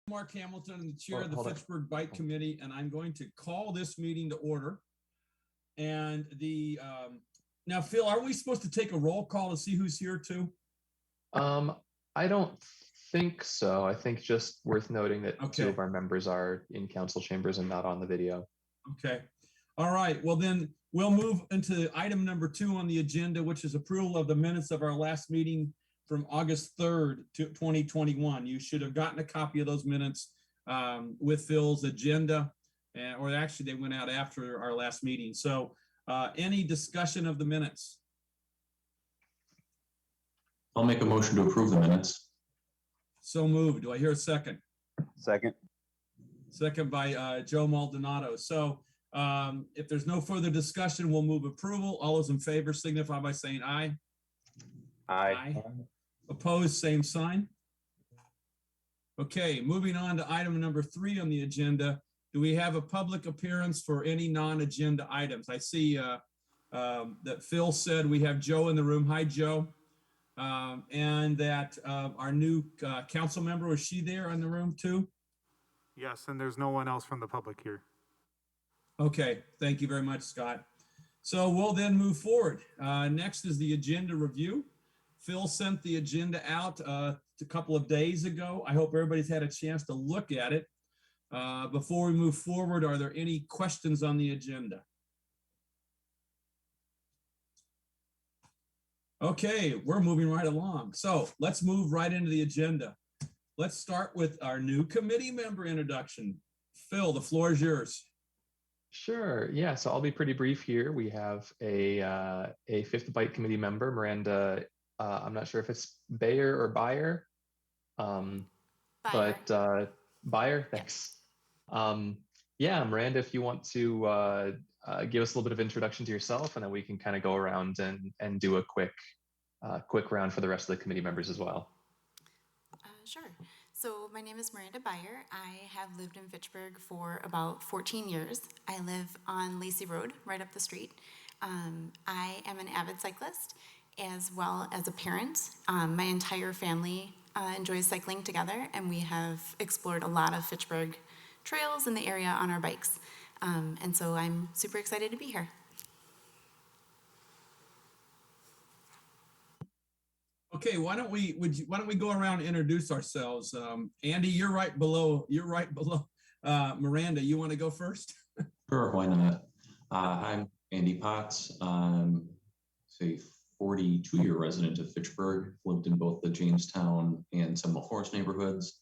Mark Hamilton, the chair of the Hold on. Fitchburg Bike Committee, and I'm going to call this meeting to order. And now, Phil, are we supposed to take a roll call to see who's here too? I don't think so. I think just worth noting that Okay. two of our members are in council chambers and not on the video. Okay. All right. Well, then we'll move into item number 2 on the agenda, which is approval of the minutes of our last meeting from August 3rd, 2021. You should have gotten a copy of those minutes with Phil's agenda, or actually they went out after our last meeting. So any discussion of the minutes? I'll make a motion to approve the minutes. So moved. Do I hear a second? Second. Second by Joe Maldonado. So if there's no further discussion, we'll move approval. All those in favor signify by saying aye. Aye. Opposed, same sign. Okay, moving on to item number 3 on the agenda. Do we have a public appearance for any non-agenda items? I see that Phil said we have Joe in the room. Hi, Joe. And that our new council member, was she there in the room too? Yes, and there's no one else from the public here. Okay, thank you very much, Scott. So we'll then move forward. Next is the agenda review. Phil sent the agenda out a couple of days ago. I hope everybody's had a chance to look at it. Before we move forward, are there any questions on the agenda? Okay, we're moving right along. So let's move right into the agenda. Let's start with our new committee member introduction. Phil, the floor is yours. Sure. Yeah. So I'll be pretty brief here. We have a Fifth Bite Committee member, Miranda. I'm not sure if it's Bayer or Bayer. But Bayer, thanks. Yeah, Miranda, if you want to give us a little bit of introduction to yourself, and then we can kind of go around and do a quick round for the rest of the committee members as well. Sure. So my name is Miranda Bayer. I have lived in Fitchburg for about 14 years. I live on Lacey Road, right up the street. I am an avid cyclist as well as a parent. My entire family enjoys cycling together, and we have explored a lot of Fitchburg trails in the area on our bikes. And so I'm super excited to be here. Okay, why don't we go around and introduce ourselves? Andy, you're right below Miranda. You want to go first? Sure, why not? I'm Andy Potts. I'm a 42-year resident of Fitchburg. Lived in both the Jamestown and Seminole Forest neighborhoods.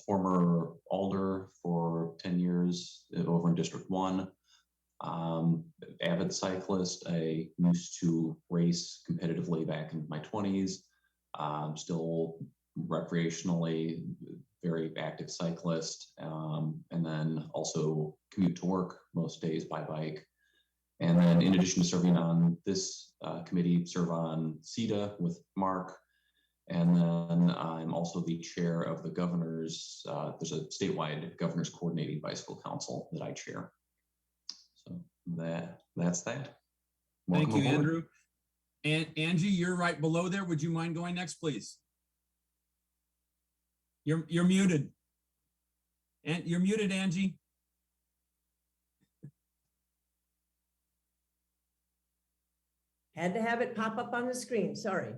Former alder for 10 years over in District 1. Avid cyclist. I used to race competitively back in my 20s. Still recreationally very active cyclist, and then also commute to work most days by bike. And then in addition to serving on this committee, serve on CETA with Mark. And then I'm also the chair of the governor's, there's a statewide governor's coordinating bicycle council that I chair. So that's that. Thank you, Andrew. And Angie, you're right below there. Would you mind going next, please? You're muted. And you're muted, Angie. Had to have it pop up on the screen, sorry.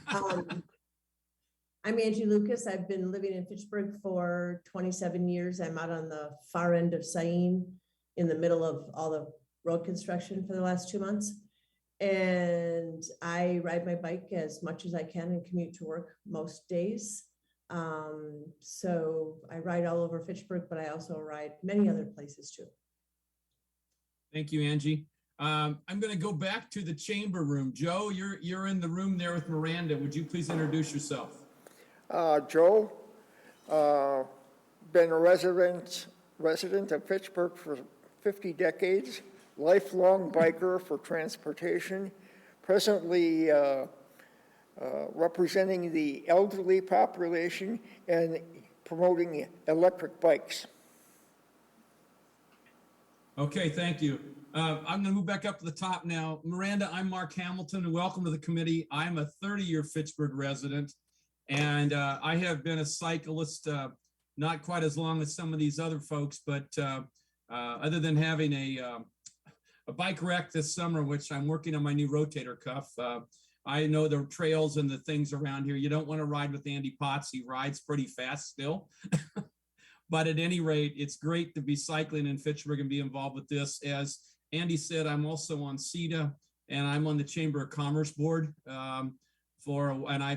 I'm Angie Lucas. I've been living in Fitchburg for 27 years. I'm out on the far end of Cyan in the middle of all the road construction for the last 2 months. And I ride my bike as much as I can and commute to work most days. So I ride all over Fitchburg, but I also ride many other places too. Thank you, Angie. I'm going to go back to the chamber room. Joe, you're in the room there with Miranda. Would you please introduce yourself? Joe, been a resident of Fitchburg for 50 decades, lifelong biker for transportation, presently representing the elderly population and promoting electric bikes. Okay, thank you. I'm going to move back up to the top now. Miranda, I'm Mark Hamilton, and welcome to the committee. I'm a 30-year Fitchburg resident, and I have been a cyclist not quite as long as some of these other folks, but other than having a bike wreck this summer, which I'm working on my new rotator cuff. I know the trails and the things around here. You don't want to ride with Andy Potts. He rides pretty fast still. But at any rate, it's great to be cycling in Fitchburg and be involved with this. As Andy said, I'm also on CETA and I'm on the Chamber of Commerce Board and I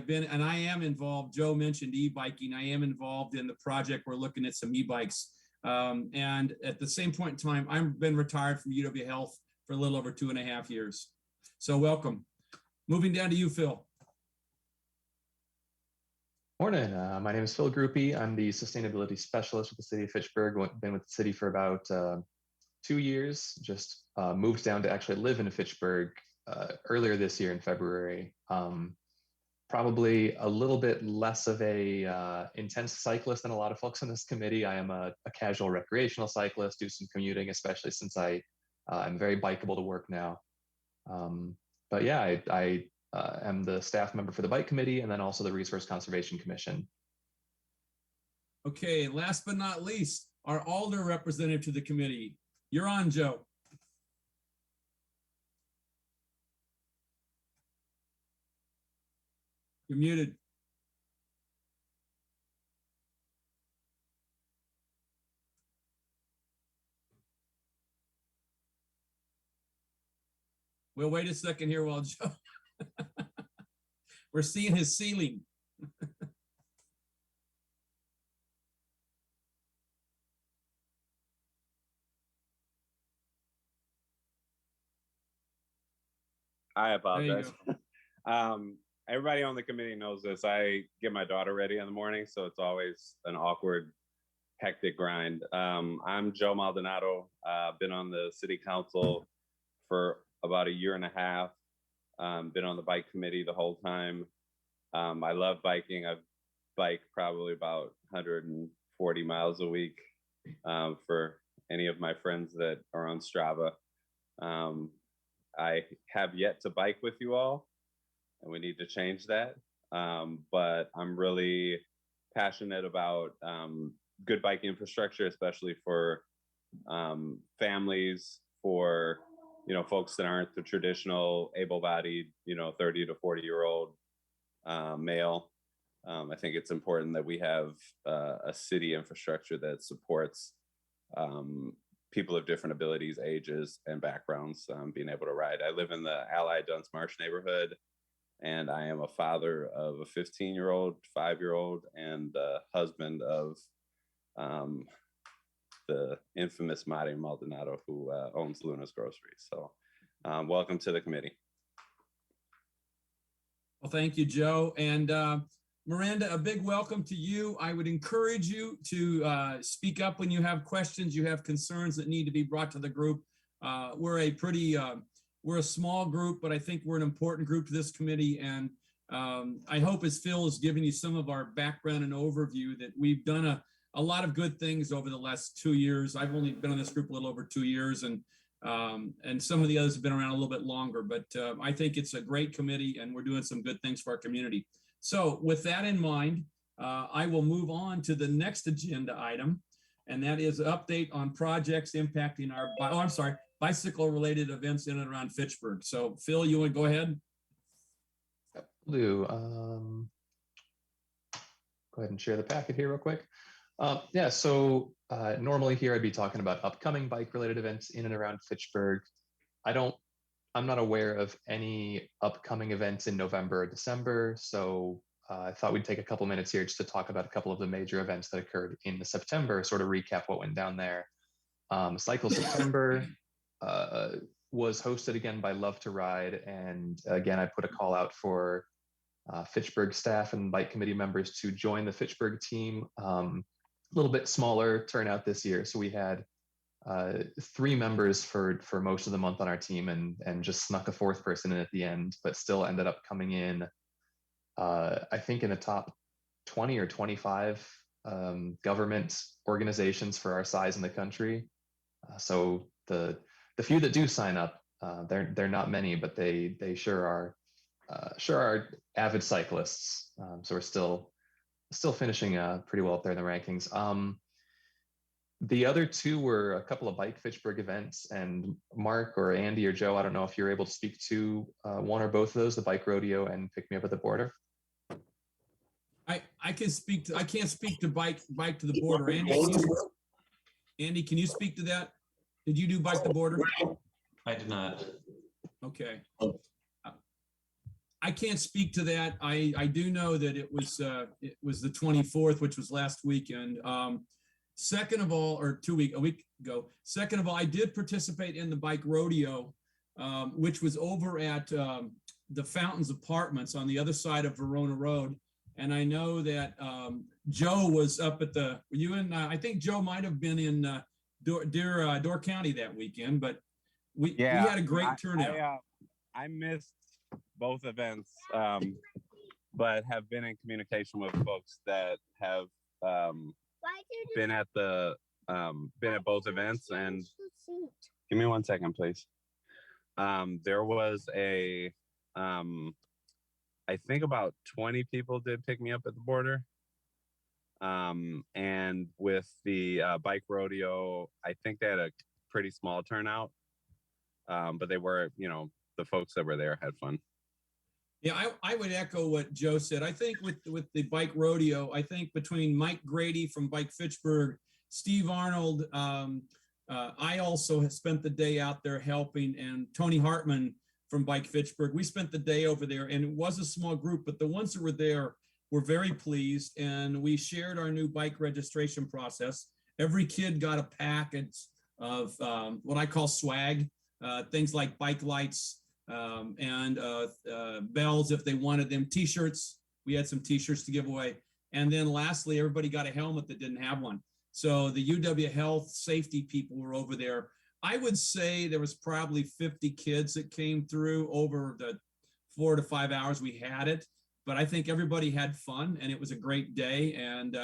am involved. Joe mentioned e-biking. I am involved in the project. We're looking at some e-bikes. And at the same point in time, I've been retired from UW Health for a little over 2.5 years. So welcome. Moving down to you, Phil. Morning. My name is Phil Groupie. I'm the sustainability specialist with the city of Fitchburg. Been with the city for about 2 years. Just moved down to actually live in Fitchburg earlier this year in February. Probably a little bit less of a intense cyclist than a lot of folks on this committee. I am a casual recreational cyclist, do some commuting, especially since I'm very bikeable to work now. But yeah, I am the staff member for the bike committee and then also the Resource Conservation Commission. Okay, last but not least, our Alder representative to the committee. You're on, Joe. You're muted. We'll wait a second here while Joe. We're seeing his ceiling. I There you apologize. go. Everybody on the committee knows this. I get my daughter ready in the morning, so it's always an awkward, hectic grind. I'm Joe Maldonado. Been on the city council for about 1.5 years. Been on the bike committee the whole time. I love biking. I've biked probably about 140 miles a week for any of my friends that are on Strava. I have yet to bike with you all, and we need to change that. But I'm really passionate about good bike infrastructure, especially for families, for folks that aren't the traditional able-bodied 30 to 40-year-old male. I think it's important that we have a city infrastructure that supports people of different abilities, ages, and backgrounds being able to ride. I live in the Allied Dunce Marsh neighborhood, and I am a father of a 15-year-old, 5-year-old, and husband of the infamous Mario Maldonado, who owns Luna's Groceries. So welcome to the committee. Well, thank you, Joe. And Miranda, a big welcome to you. I would encourage you to speak up when you have questions, you have concerns that need to be brought to the group. We're a small group, but I think we're an important group to this committee. And I hope, as Phil is giving you some of our background and overview, that we've done a lot of good things over the last 2 years. I've only been on this group a little over 2 years, and some of the others have been around a little bit longer, but I think it's a great committee and we're doing some good things for our community. So with that in mind, I will move on to the next agenda item, and that is an update on projects impacting our, bicycle-related events in and around Fitchburg. So Phil, you want to go ahead? Lou, go ahead and share the packet here real quick. Yeah, so normally here I'd be talking about upcoming bike-related events in and around Fitchburg. I'm not aware of any upcoming events in November or December, so I thought we'd take a couple minutes here just to talk about a couple of the major events that occurred in September, sort of recap what went down there. Cycle September was hosted again by Love to Ride, and again, I put a call out for Fitchburg staff and bike committee members to join the Fitchburg team. A little bit smaller turnout this year, so we had 3 members for most of the month on our team, and just snuck a 4th person in at the end, but still ended up coming in, I think, in the top 20 or 25 government organizations for our size in the country. So the few that do sign up, they're not many, but they sure are avid cyclists. So we're still still finishing pretty well up there in the rankings. The other two were a couple of Bike Fitchburg events, and Mark or Andy or Joe, I don't know if you're able to speak to one or both of those, the Bike Rodeo and Pick Me Up at the Border. I can speak to, I can't speak to bike to the border. Andy, can you speak to that? Did you do Bike to the Border? I did not. Okay. I can't speak to that. I do know that it was the 24th, which was last weekend. Second of all, or a week ago. Second of all, I did participate in the Bike Rodeo, which was over at the Fountains Apartments on the other side of Verona Road. And I know that Joe was up at I think Joe might have been in Door County that weekend, but we had a great turnout. I missed both events, but have been in communication with folks that have been at both events. And give me 1 second, please. There was I think about 20 people did pick me up at the border. And with the Bike Rodeo, I think they had a pretty small turnout. But they were, the folks that were there had fun. Yeah, I would echo what Joe said. I think with the Bike Rodeo, I think between Mike Grady from Bike Fitchburg, Steve Arnold, I also have spent the day out there helping, and Tony Hartman from Bike Fitchburg. We spent the day over there, and it was a small group, but the ones that were there were very pleased, and we shared our new bike registration process. Every kid got a package of what I call swag, things like bike lights, and bells if they wanted them, t-shirts. We had some t-shirts to give away. And then lastly, everybody got a helmet that didn't have one. So the UW Health safety people were over there. I would say there was probably 50 kids that came through over the 4 to 5 hours we had it. But I think everybody had fun, and it was a great day. And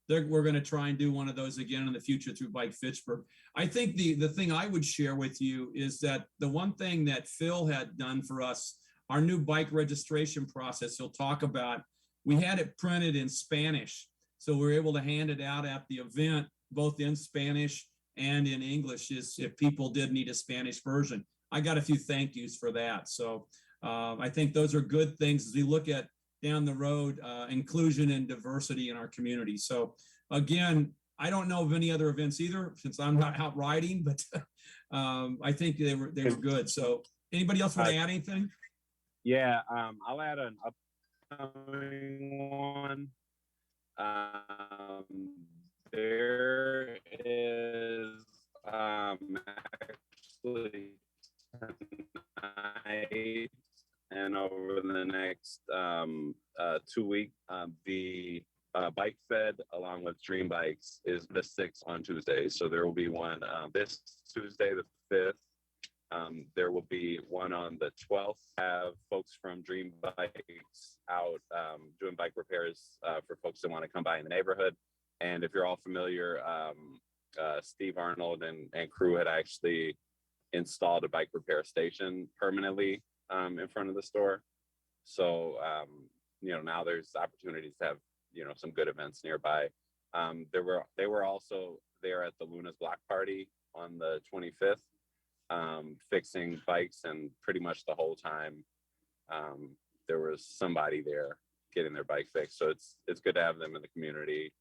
we're going to try and do one of those again in the future through Bike Fitchburg. I think the thing I would share with you is that the one thing that Phil had done for us, our new bike registration process, he'll talk about, we had it printed in Spanish. So we were able to hand it out at the event, both in Spanish and in English, if people did need a Spanish version. I got a few thank yous for that. So I think those are good things as we look at down the road, inclusion and diversity in our community. So again, I don't know of any other events either, since I'm not out riding, but I think they were good. So anybody else want to add anything? Yeah, I'll add an upcoming one. There is actually tonight and over the next 2 weeks, the Bike Fed along with Dream Bikes is the 6th on Tuesday. So there will be one this Tuesday, the 5th. There will be one on the 12th. Have folks from Dream Bikes out doing bike repairs for folks that want to come by in the neighborhood. And if you're all familiar, Steve Arnold and crew had actually installed a bike repair station permanently in front of the store. So, now there's opportunities to have, some good events nearby. They were also there at the Luna's Block Party on the 25th, fixing bikes, and pretty much the whole time there was somebody there getting their bike fixed. So it's good to have them in the community.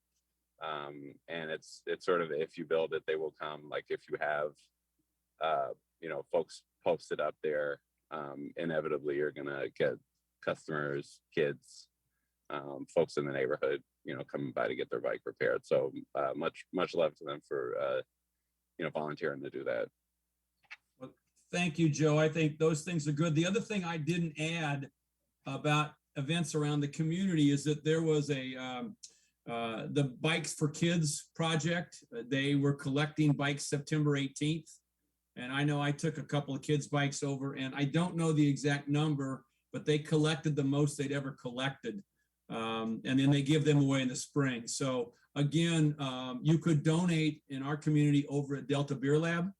And it's sort of, if you build it, they will come. Like if you have, folks posted up there, inevitably you're gonna get customers, kids, folks in the neighborhood, coming by to get their bike repaired. So much love to them for, volunteering to do that. Well, thank you, Joe. I think those things are good. The other thing I didn't add about events around the community is that there was the Bikes for Kids project. They were collecting bikes September 18th. And I know I took a couple of kids' bikes over, and I don't know the exact number, but they collected the most they'd ever collected. And then they give them away in the spring. So again, you could donate in our community over at Delta Beer Lab,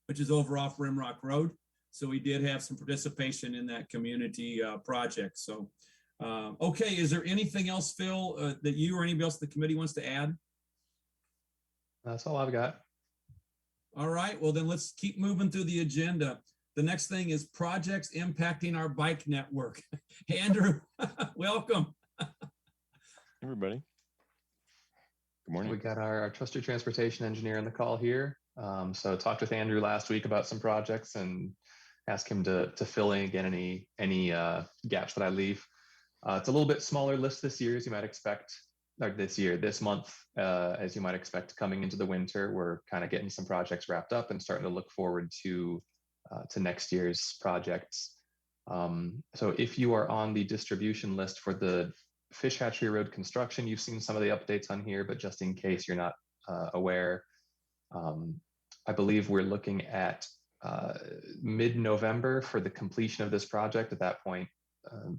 which is over off Rimrock Road. So we did have some participation in that community project. So Okay, is there anything else, Phil, that you or anybody else the committee wants to add? That's all I've got. All right, well then let's keep moving through the agenda. The next thing is projects impacting our bike network. Andrew, welcome. Everybody. Good morning. We got our trusted transportation engineer on the call here. So talked with Andrew last week about some projects and ask him to fill in again any gaps that I leave. It's a little bit smaller list this year, as you might expect, or this month, as you might expect coming into the winter. We're kind of getting some projects wrapped up and starting to look forward to next year's projects. So if you are on the distribution list for the Fish Hatchery Road construction, you've seen some of the updates on here, but just in case you're not aware, I believe we're looking at mid-November for the completion of this project. At that point,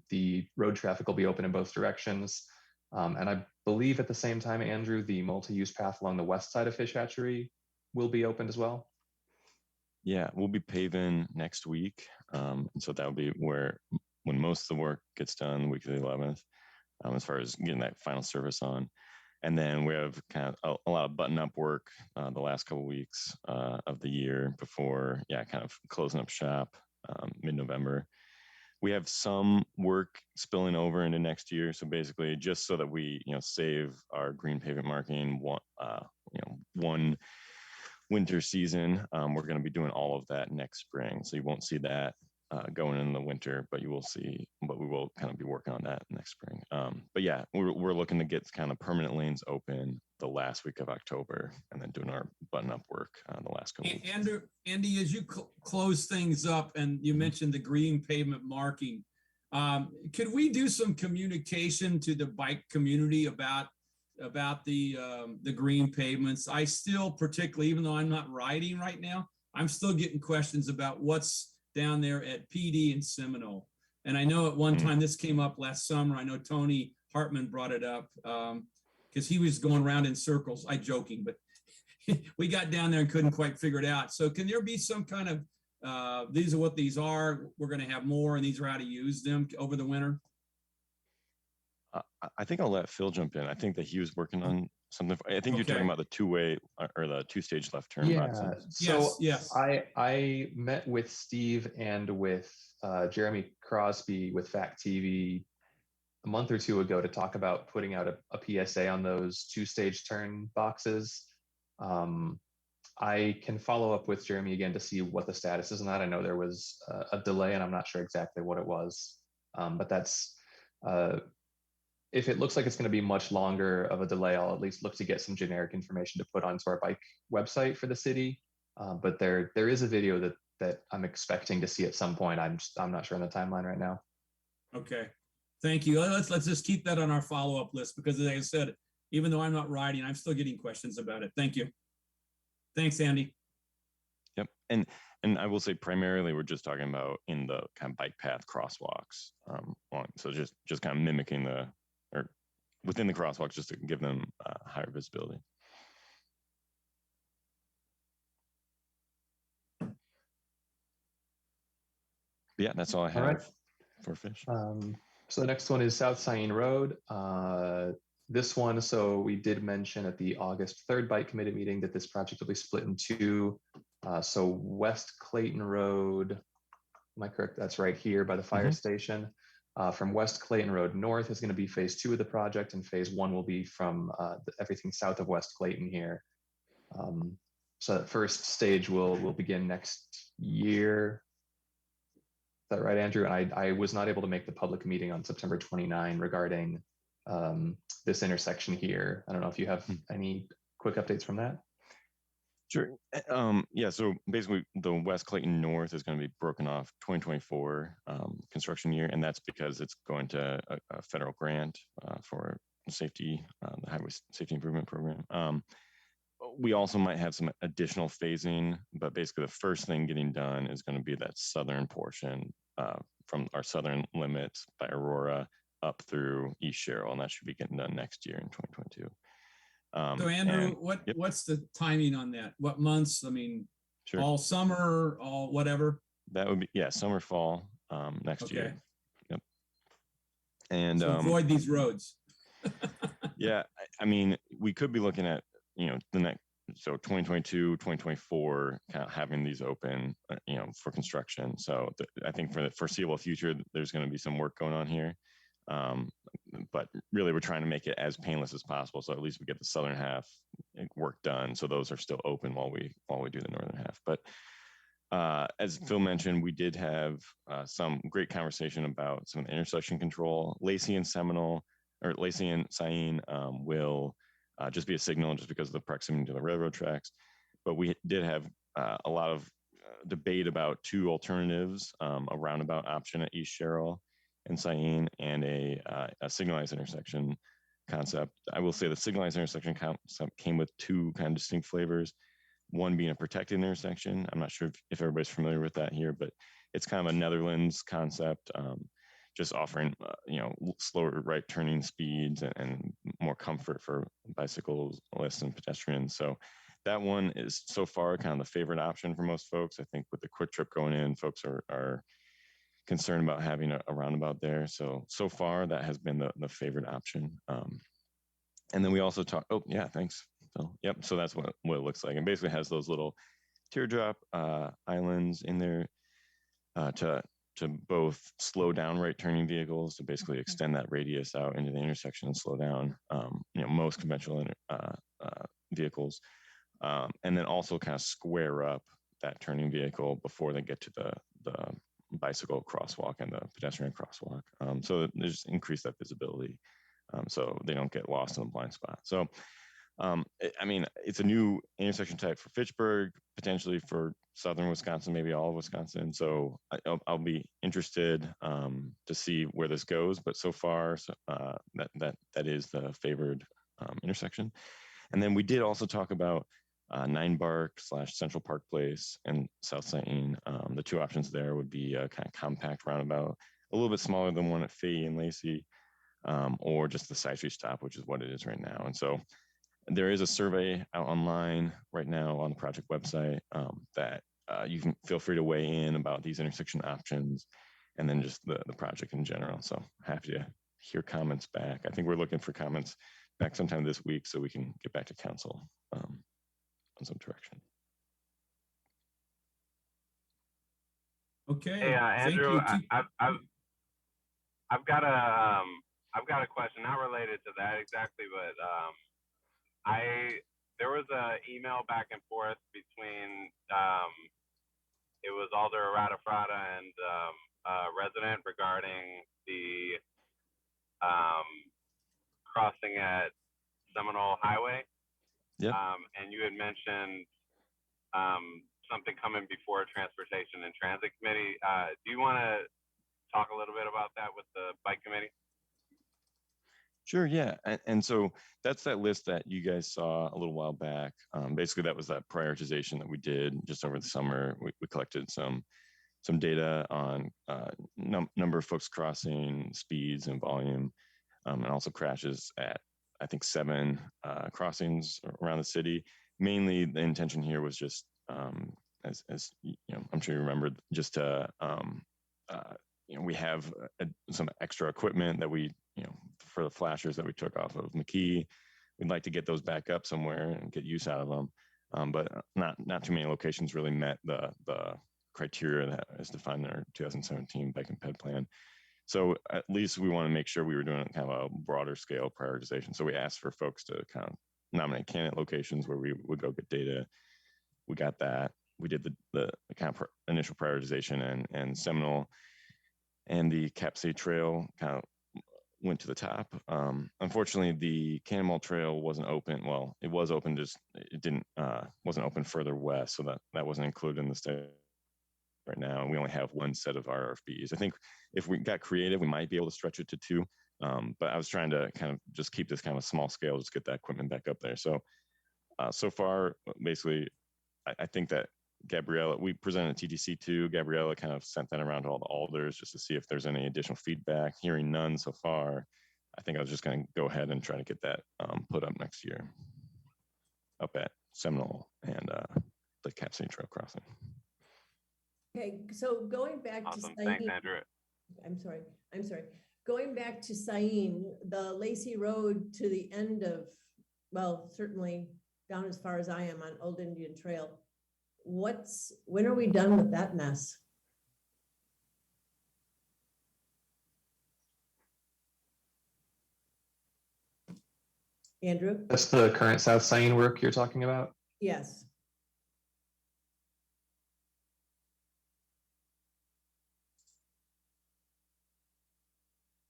the road traffic will be open in both directions. And I believe at the same time, Andrew, the multi-use path along the west side of Fish Hatchery will be opened as well. Yeah, we'll be paving next week. And so that'll be when most of the work gets done, the week of the 11th, as far as getting that final service on. And then we have kind of a lot of button-up work the last couple of weeks of the year before, kind of closing up shop mid-November. We have some work spilling over into next year. So basically, just so that we, save our green pavement marking one winter season, we're going to be doing all of that next spring. So you won't see that going in the winter, but we will kind of be working on that next spring. But yeah, we're looking to get kind of permanent lanes open the last week of October, and then doing our button-up work the last couple weeks. Andy, as you close things up, and you mentioned the green pavement marking, could we do some communication to the bike community about the green pavements? I still, particularly, even though I'm not riding right now, I'm still getting questions about what's down there at PD and Seminole. And I know at one time this came up last summer. I know Tony Hartman brought it up because he was going around in circles. I'm joking, but we got down there and couldn't quite figure it out. So can there be some kind of, these are what these are, we're going to have more, and these are how to use them over the winter? I think I'll let Phil jump in. I think that he was working on something. I think you're talking about the two-way or the two-stage left turn boxes. So yes. I met with Steve and with Jeremy Crosby with Fact TV a month or two ago to talk about putting out a PSA on those two-stage turn boxes. I can follow up with Jeremy again to see what the status is on that. I know there was a delay, and I'm not sure exactly what it was, but that's if it looks like it's going to be much longer of a delay, I'll at least look to get some generic information to put onto our bike website for the city. But there is a video that I'm expecting to see at some point. I'm not sure on the timeline right now. Okay, thank you. Let's just keep that on our follow-up list, because as I said, even though I'm not riding, I'm still getting questions about it. Thank you. Thanks, Andy. Yep, and I will say primarily we're just talking about in the kind of bike path crosswalks. So just kind of mimicking or within the crosswalks, just to give them higher visibility. But yeah, that's all I have for Fish. So the next one is South Cyan Road. This one, so we did mention at the August 3rd Bike Committee meeting that this project will be split in two. So West Clayton Road, am I correct? That's right here by the fire station. From West Clayton Road north is going to be phase 2 of the project, and phase 1 will be from everything south of West Clayton here. So that first stage will begin next year. Is that right, Andrew? And I was not able to make the public meeting on September 29 regarding this intersection here. I don't know if you have any quick updates from that. Sure. Yeah, so basically the West Clayton North is going to be broken off 2024 construction year, and that's because it's going to a federal grant for safety, the Highway Safety Improvement Program. We also might have some additional phasing, but basically the first thing getting done is going to be that southern portion from our southern limits by Aurora up through East Sherrill, and that should be getting done next year in 2022. So Andrew, what's the timing on that? What months? I mean, sure. All summer, all whatever? That would be, summer, fall next year. Yep. And So avoid these roads. yeah, I mean, we could be looking at, the next, so 2022, 2024, kind of having these open, for construction. So I think for the foreseeable future, there's going to be some work going on here. But really, we're trying to make it as painless as possible. So at least we get the southern half work done. So those are still open while we do the northern half. But as Phil mentioned, we did have some great conversation about some intersection control. Lacey and Cyan will just be a signal just because of the proximity to the railroad tracks. But we did have a lot of debate about two alternatives, a roundabout option at East Sherrill and Cyan, and a signalized intersection concept. I will say the signalized intersection concept came with two kind of distinct flavors. One being a protected intersection. I'm not sure if everybody's familiar with that here, but it's kind of a Netherlands concept, just offering slower right turning speeds and more comfort for bicyclists and pedestrians. So that one is so far kind of the favorite option for most folks. I think with the quick trip going in, folks are concerned about having a roundabout there. So far that has been the favorite option. And then we also talk. Oh yeah, thanks. So yep. So that's what it looks like, and basically has those little teardrop islands in there to both slow down right turning vehicles, to basically extend that radius out into the intersection and slow down most conventional vehicles, and then also kind of square up that turning vehicle before they get to the bicycle crosswalk and the pedestrian crosswalk. So they just increase that visibility, so they don't get lost in a blind spot. So I mean, it's a new intersection type for Fitchburg, potentially for southern Wisconsin, maybe all of Wisconsin. So I'll be interested to see where this goes. But so far, that is the favored intersection. And then we did also talk about 9 Bark / Central Park Place and South Cyan. The two options there would be a kind of compact roundabout, a little bit smaller than one at Fay and Lacey, or just the side street stop, which is what it is right now. And so there is a survey out online right now on the project website that you can feel free to weigh in about these intersection options and then just the project in general. So happy to hear comments back. I think we're looking for comments back sometime this week so we can get back to council on some direction. Okay. Hey, Andrew, I've got a question not related to that exactly, but there was a email back and forth between it was Alder Radafrada and a resident regarding the crossing at Seminole Highway. Yep. And you had mentioned something coming before Transportation and Transit Committee. Do you want to talk a little bit about that with the bike committee? Sure, yeah. And so that's that list that you guys saw a little while back. Basically, that was that prioritization that we did just over the summer. We collected some data on number of folks crossing, speeds and volume, and also crashes at, I think, 7 crossings around the city. Mainly, the intention here was just, as you know, I'm sure you remember, just to we have some extra equipment that we, for the flashers that we took off of McKee. We'd like to get those back up somewhere and get use out of them. But not too many locations really met the criteria that is defined in our 2017 bike and ped plan. So at least we want to make sure we were doing kind of a broader scale prioritization. So we asked for folks to kind of nominate candidate locations where we would go get data. We got that. We did the kind of initial prioritization, and Seminole and the Capsay Trail kind of went to the top. Unfortunately, the Cannonball Trail wasn't open. Well, it was open, just it wasn't open further west, so that wasn't included in the study right now. And we only have one set of RFBs. I think if we got creative, we might be able to stretch it to 2. But I was trying to kind of just keep this kind of small scale, just get that equipment back up there. So so far, basically, I think that Gabriella, we presented TTC2. Gabriella kind of sent that around to all the alders just to see if there's any additional feedback. Hearing none so far, I think I was just going to go ahead and try to get that put up next year, up at Seminole and the Capsay Trail crossing. Okay, so going back Awesome. to Thanks, Andrew. I'm sorry. going back to Cyan, the Lacey Road to the end of, well, certainly down as far as I am on Old Indian Trail. When are we done with that mess? Andrew? That's the current South Cyan work you're talking about? Yes.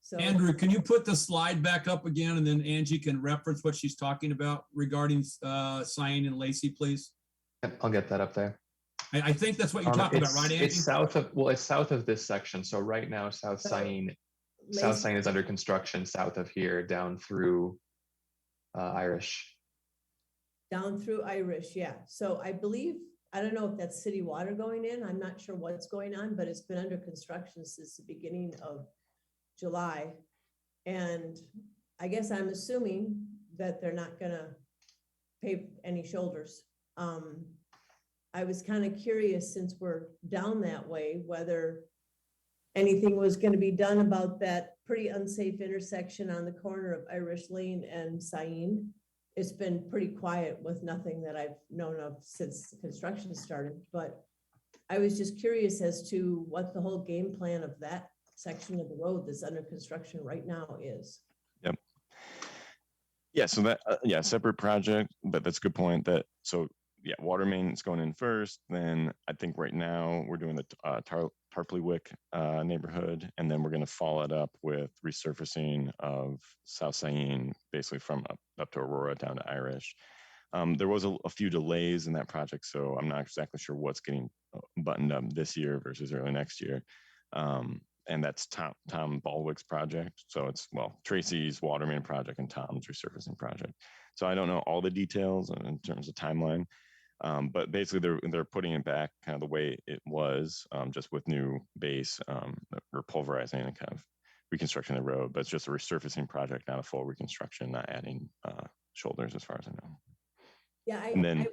So, Andrew, can you put the slide back up again and then Angie can reference what she's talking about regarding Cyan and Lacey, please? Yep, I'll get that up there. I think that's what you're talking about, right, Angie? It's south of this section. So right now, South Cyan is under construction south of here, down through Irish. Down through Irish, yeah. So I believe, I don't know if that's city water going in. I'm not sure what's going on, but it's been under construction since the beginning of July. And I guess I'm assuming that they're not gonna pave any shoulders. I was kind of curious, since we're down that way, whether anything was gonna be done about that pretty unsafe intersection on the corner of Irish Lane and Cyan. It's been pretty quiet with nothing that I've known of since construction started, but I was just curious as to what the whole game plan of that section of the road that's under construction right now is. Yep. Yeah, so that, separate project, but that's a good point. Water main is going in first. Then I think right now we're doing the Tarpley-Wick neighborhood, and then we're going to follow it up with resurfacing of South Cyan, basically from up to Aurora down to Irish. There was a few delays in that project, so I'm not exactly sure what's getting buttoned up this year versus early next year. And that's Tom Baldwick's project. So it's, Tracy's water main project and Tom's resurfacing project. So I don't know all the details in terms of timeline, but basically they're putting it back kind of the way it was, just with new base, or pulverizing and kind of reconstructing the road. But it's just a resurfacing project, not a full reconstruction, not adding shoulders as far as I know. Yeah, I was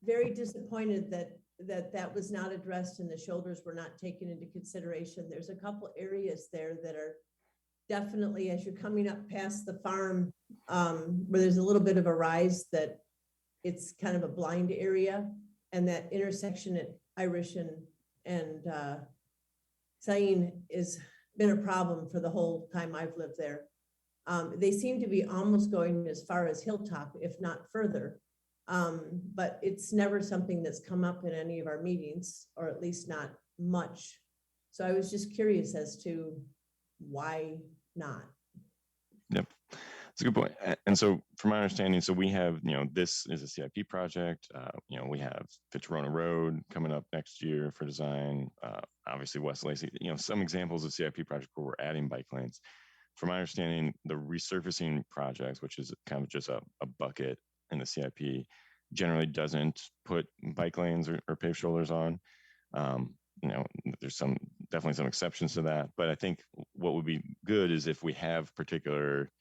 very disappointed that was not addressed and the shoulders were not taken into consideration. There's a couple areas there that are definitely, as you're coming up past the farm, where there's a little bit of a rise, that it's kind of a blind area, and that intersection at Irish and Cyan has been a problem for the whole time I've lived there. They seem to be almost going as far as Hilltop, if not further. But it's never something that's come up in any of our meetings, or at least not much. So I was just curious as to why not. Yep, that's a good point. And so from my understanding, so we have, this is a CIP project. We have Fitchburg Road coming up next year for design. Obviously West Lacey, some examples of CIP projects where we're adding bike lanes. From my understanding, the resurfacing projects, which is kind of just a bucket in the CIP, generally doesn't put bike lanes or paved shoulders on. There's definitely some exceptions to that, but I think what would be good is if we have particular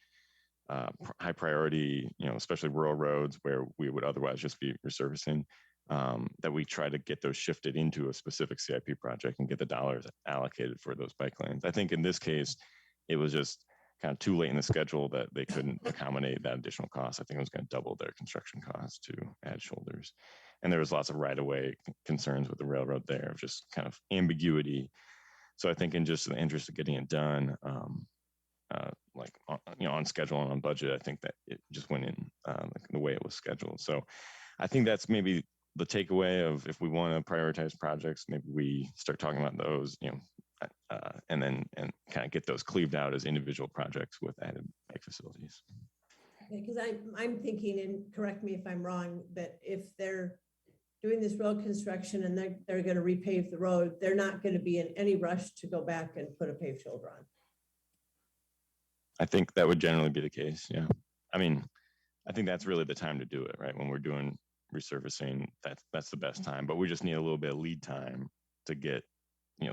high priority, especially rural roads where we would otherwise just be resurfacing, that we try to get those shifted into a specific CIP project and get the dollars allocated for those bike lanes. I think in this case, it was just kind of too late in the schedule that they couldn't accommodate that additional cost. I think it was going to double their construction costs to add shoulders. And there was lots of right-of-way concerns with the railroad there, of just kind of ambiguity. So I think in just the interest of getting it done, on schedule and on budget, I think that it just went in the way it was scheduled. So I think that's maybe the takeaway of, if we want to prioritize projects, maybe we start talking about those, and kind of get those cleaved out as individual projects with added bike facilities. Because I'm thinking, and correct me if I'm wrong, that if they're doing this road construction and they're going to repave the road, they're not going to be in any rush to go back and put a paved shoulder on. I think that would generally be the case. Yeah. I mean, I think that's really the time to do it, right? When we're doing resurfacing, that's the best time, but we just need a little bit of lead time to get,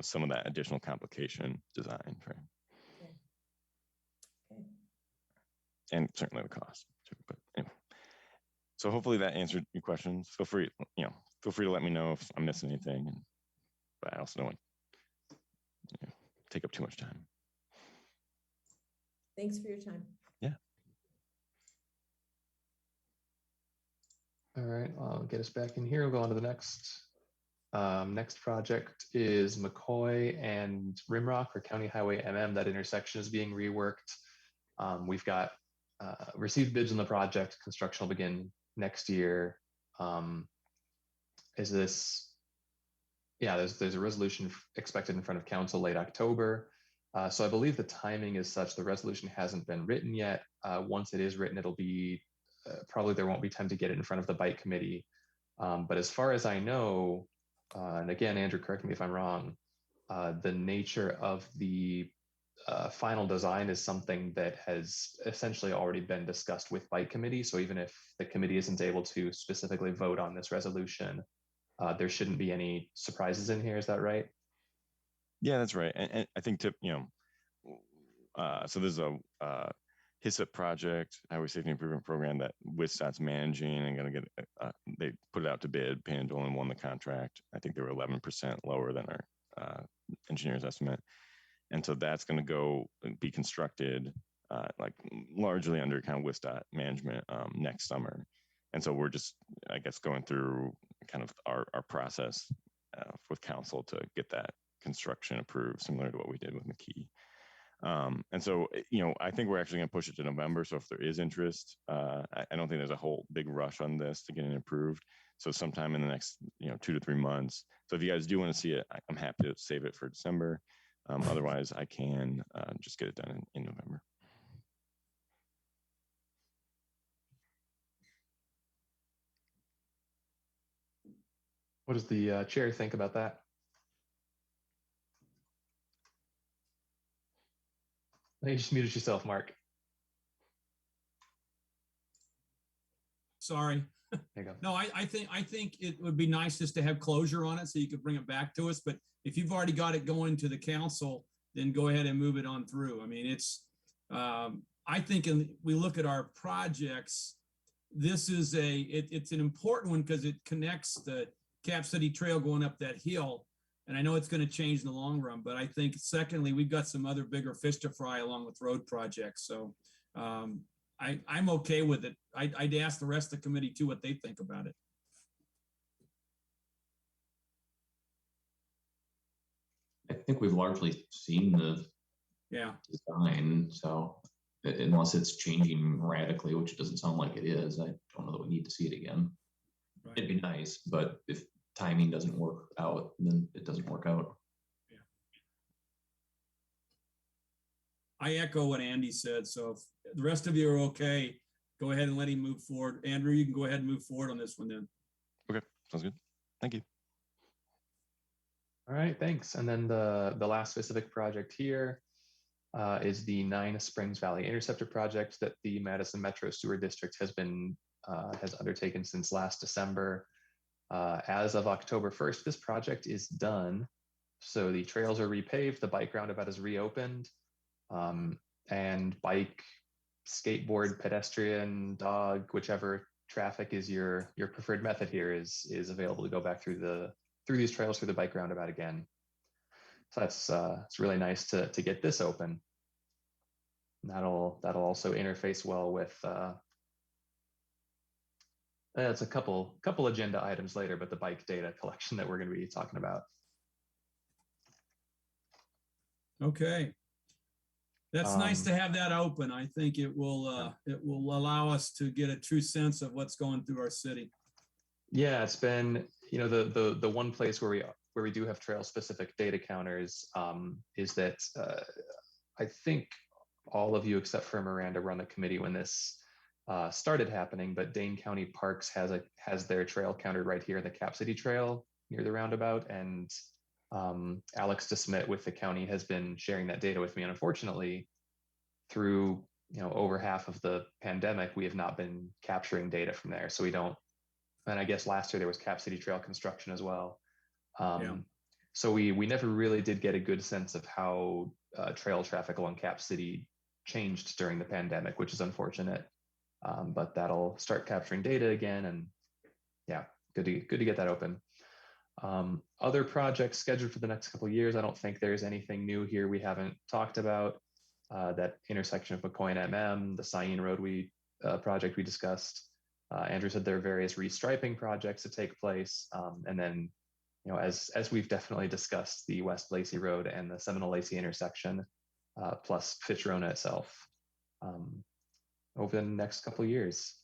some of that additional complication designed, right? Okay. And certainly the cost too, but anyway. So hopefully that answered your questions. Feel free to let me know if I'm missing anything, but I also don't want to take up too much time. Thanks for your time. All right, I'll get us back in here. We'll go on to the next. Next project is McCoy and Rimrock or County Highway MM. That intersection is being reworked. We've got received bids on the project. Construction will begin next year. Is this? Yeah, there's a resolution expected in front of council late October. So I believe the timing is such the resolution hasn't been written yet. Once it is written, it'll be probably there won't be time to get it in front of the bike committee. But as far as I know, and again, Andrew, correct me if I'm wrong, the nature of the final design is something that has essentially already been discussed with bike committee. So even if the committee isn't able to specifically vote on this resolution, there shouldn't be any surprises in here. Is that right? Yeah, that's right. And I think so there's a HISSIP project, Highway Safety Improvement Program that WISDOT's managing and going to get, they put it out to bid. Pandolan won the contract. I think they were 11% lower than our engineer's estimate. And so that's going to go be constructed like largely under kind of WISDOT management next summer. And so we're just, I guess, going through kind of our process with council to get that construction approved, similar to what we did with McKee. And so, I think we're actually going to push it to November. So if there is interest, I don't think there's a whole big rush on this to get it approved. So sometime in the next, 2 to 3 months. So if you guys do want to see it, I'm happy to save it for December. Otherwise, I can just get it done in November. What does the chair think about that? You just muted yourself, Mark. Sorry. There you go. No, I think it would be nice just to have closure on it so you could bring it back to us. But if you've already got it going to the council, then go ahead and move it on through. I mean, it's, I think we look at our projects, this is it's an important one because it connects the Cap City Trail going up that hill. And I know it's going to change in the long run, but I think secondly, we've got some other bigger fish to fry along with road projects. So I'm okay with it. I'd ask the rest of the committee too, what they think about it. I think we've largely seen the design. So unless it's changing radically, which it doesn't sound like it is, I don't know that we need to see it again. Right. It'd be nice, but if timing doesn't work out, then it doesn't work out. Yeah. I echo what Andy said. So if the rest of you are okay, go ahead and let him move forward. Andrew, you can go ahead and move forward on this one then. Okay, sounds good. Thank you. All right, thanks. And then the last specific project here is the 9 Springs Valley Interceptor project that the Madison Metro Sewer District has undertaken since last December. As of October 1st, this project is done. So the trails are repaved, the bike roundabout is reopened, and bike, skateboard, pedestrian, dog, whichever traffic is your preferred method here is available to go back through these trails through the bike roundabout again. So that's it's really nice to get this open. And that'll also interface well with it's a couple agenda items later, but the bike data collection that we're going to be talking about. Okay. That's nice to have that open. I think it will allow us to get a true sense of what's going through our city. Yeah, it's been, the one place where we do have trail specific data counters is that I think all of you except for Miranda were on the committee when this started happening, but Dane County Parks has their trail counter right here in the Cap City Trail near the roundabout, and Alex DeSmit with the county has been sharing that data with me. And unfortunately, through over half of the pandemic, we have not been capturing data from there. So we don't. And I guess last year there was Cap City Trail construction as well. So we never really did get a good sense of how trail traffic along Cap City changed during the pandemic, which is unfortunate. But that'll start capturing data again, and yeah, good to get that open. Other projects scheduled for the next couple of years. I don't think there's anything new here we haven't talked about. that intersection of McCoy and MM, the Cyan Road project we discussed. Andrew said there are various restriping projects to take place, and then, as we've definitely discussed, the West Lacey Road and the Seminole Lacey intersection, plus Fitchburg itself, over the next couple of years.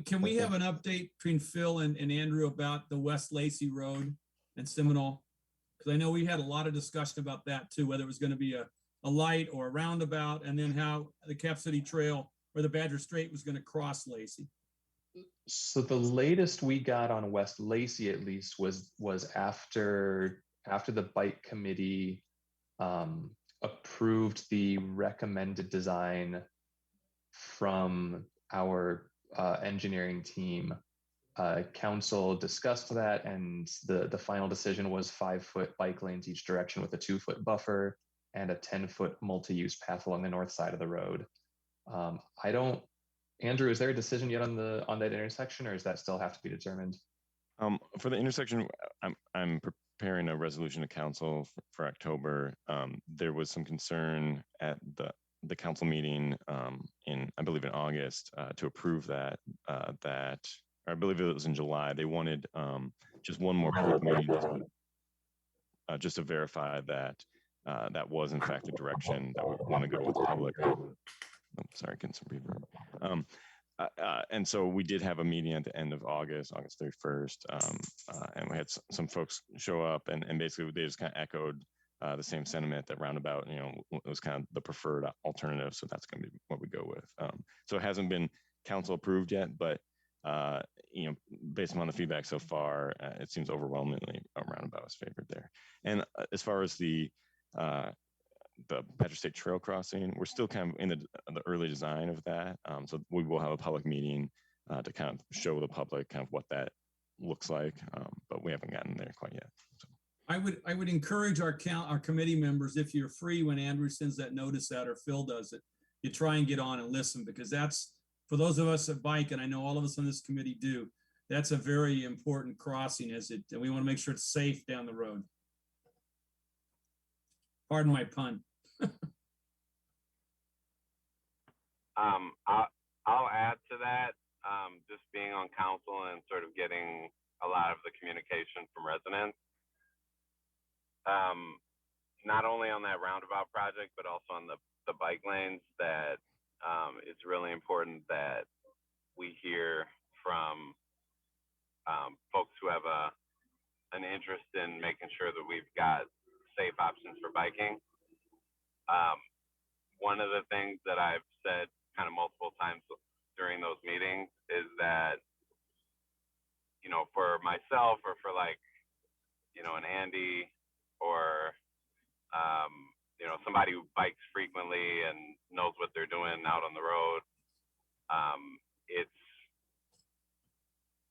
Can we have an update between Phil and Andrew about the West Lacey Road and Seminole? Because I know we had a lot of discussion about that too, whether it was going to be a light or a roundabout, and then how the Cap City Trail or the Badger Strait was going to cross Lacey. So the latest we got on West Lacey, at least, was after the bike committee approved the recommended design from our engineering team. Council discussed that, and the final decision was 5-foot bike lanes each direction with a 2-foot buffer and a 10-foot multi-use path along the north side of the road. Andrew, is there a decision yet on that intersection, or does that still have to be determined? For the intersection, I'm preparing a resolution to council for October. There was some concern at the council meeting I believe in August to approve that, or I believe it was in July. They wanted just one more public meeting just to verify that that was in fact the direction that we want to go with the public. Oh, sorry, getting some reverb. And so we did have a meeting at the end of August 31st, and we had some folks show up, and basically they just kind of echoed the same sentiment that roundabout, it was kind of the preferred alternative. So that's going to be what we go with. So it hasn't been council approved yet, but based on the feedback so far, it seems overwhelmingly a roundabout is favored there. And as far as the Patriot State Trail crossing, we're still kind of in the early design of that. So we will have a public meeting to kind of show the public kind of what that looks like, but we haven't gotten there quite yet. So. I would encourage our committee members, if you're free when Andrew sends that notice out or Phil does it, you try and get on and listen, because that's, for those of us that bike, and I know all of us on this committee do, that's a very important crossing, and we want to make sure it's safe down the road. Pardon my pun. I'll add to that, just being on council and sort of getting a lot of the communication from residents. Not only on that roundabout project, but also on the bike lanes, that it's really important that we hear from folks who have an interest in making sure that we've got safe options for biking. One of the things that I've said kind of multiple times during those meetings is that, for myself or for an Andy or, somebody who bikes frequently and knows what they're doing out on the road,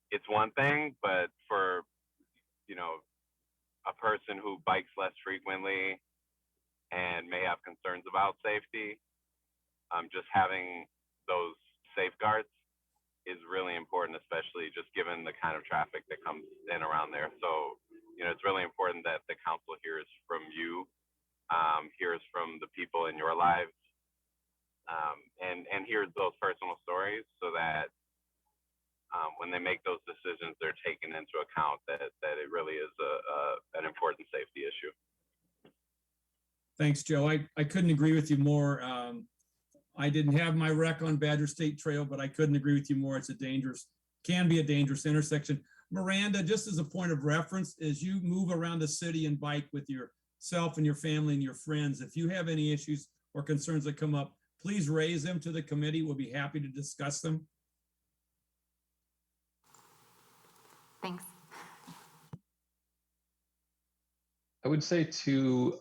it's one thing, but for, a person who bikes less frequently and may have concerns about safety, just having those safeguards is really important, especially just given the kind of traffic that comes in around there. So, it's really important that the council hears from you, hears from the people in your lives, and hears those personal stories, so that when they make those decisions, they're taken into account that it really is an important safety issue. Thanks, Joe. I couldn't agree with you more. I didn't have my wreck on Badger State Trail, but I couldn't agree with you more. It's can be a dangerous intersection. Miranda, just as a point of reference, as you move around the city and bike with yourself and your family and your friends, if you have any issues or concerns that come up, please raise them to the committee. We'll be happy to discuss them. Thanks. I would say to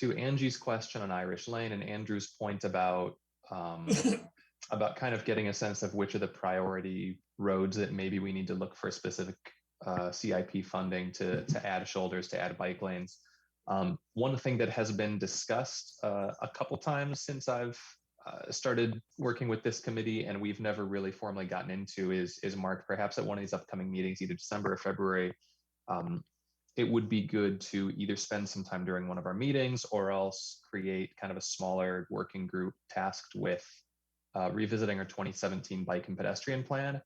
Angie's question on Irish Lane and Andrew's point about kind of getting a sense of which are the priority roads that maybe we need to look for specific CIP funding to add shoulders, to add bike lanes. One thing that has been discussed a couple times since I've started working with this committee, and we've never really formally gotten into, is Mark, perhaps at one of these upcoming meetings, either December or February, it would be good to either spend some time during one of our meetings or else create kind of a smaller working group tasked with revisiting our 2017 bike and pedestrian plan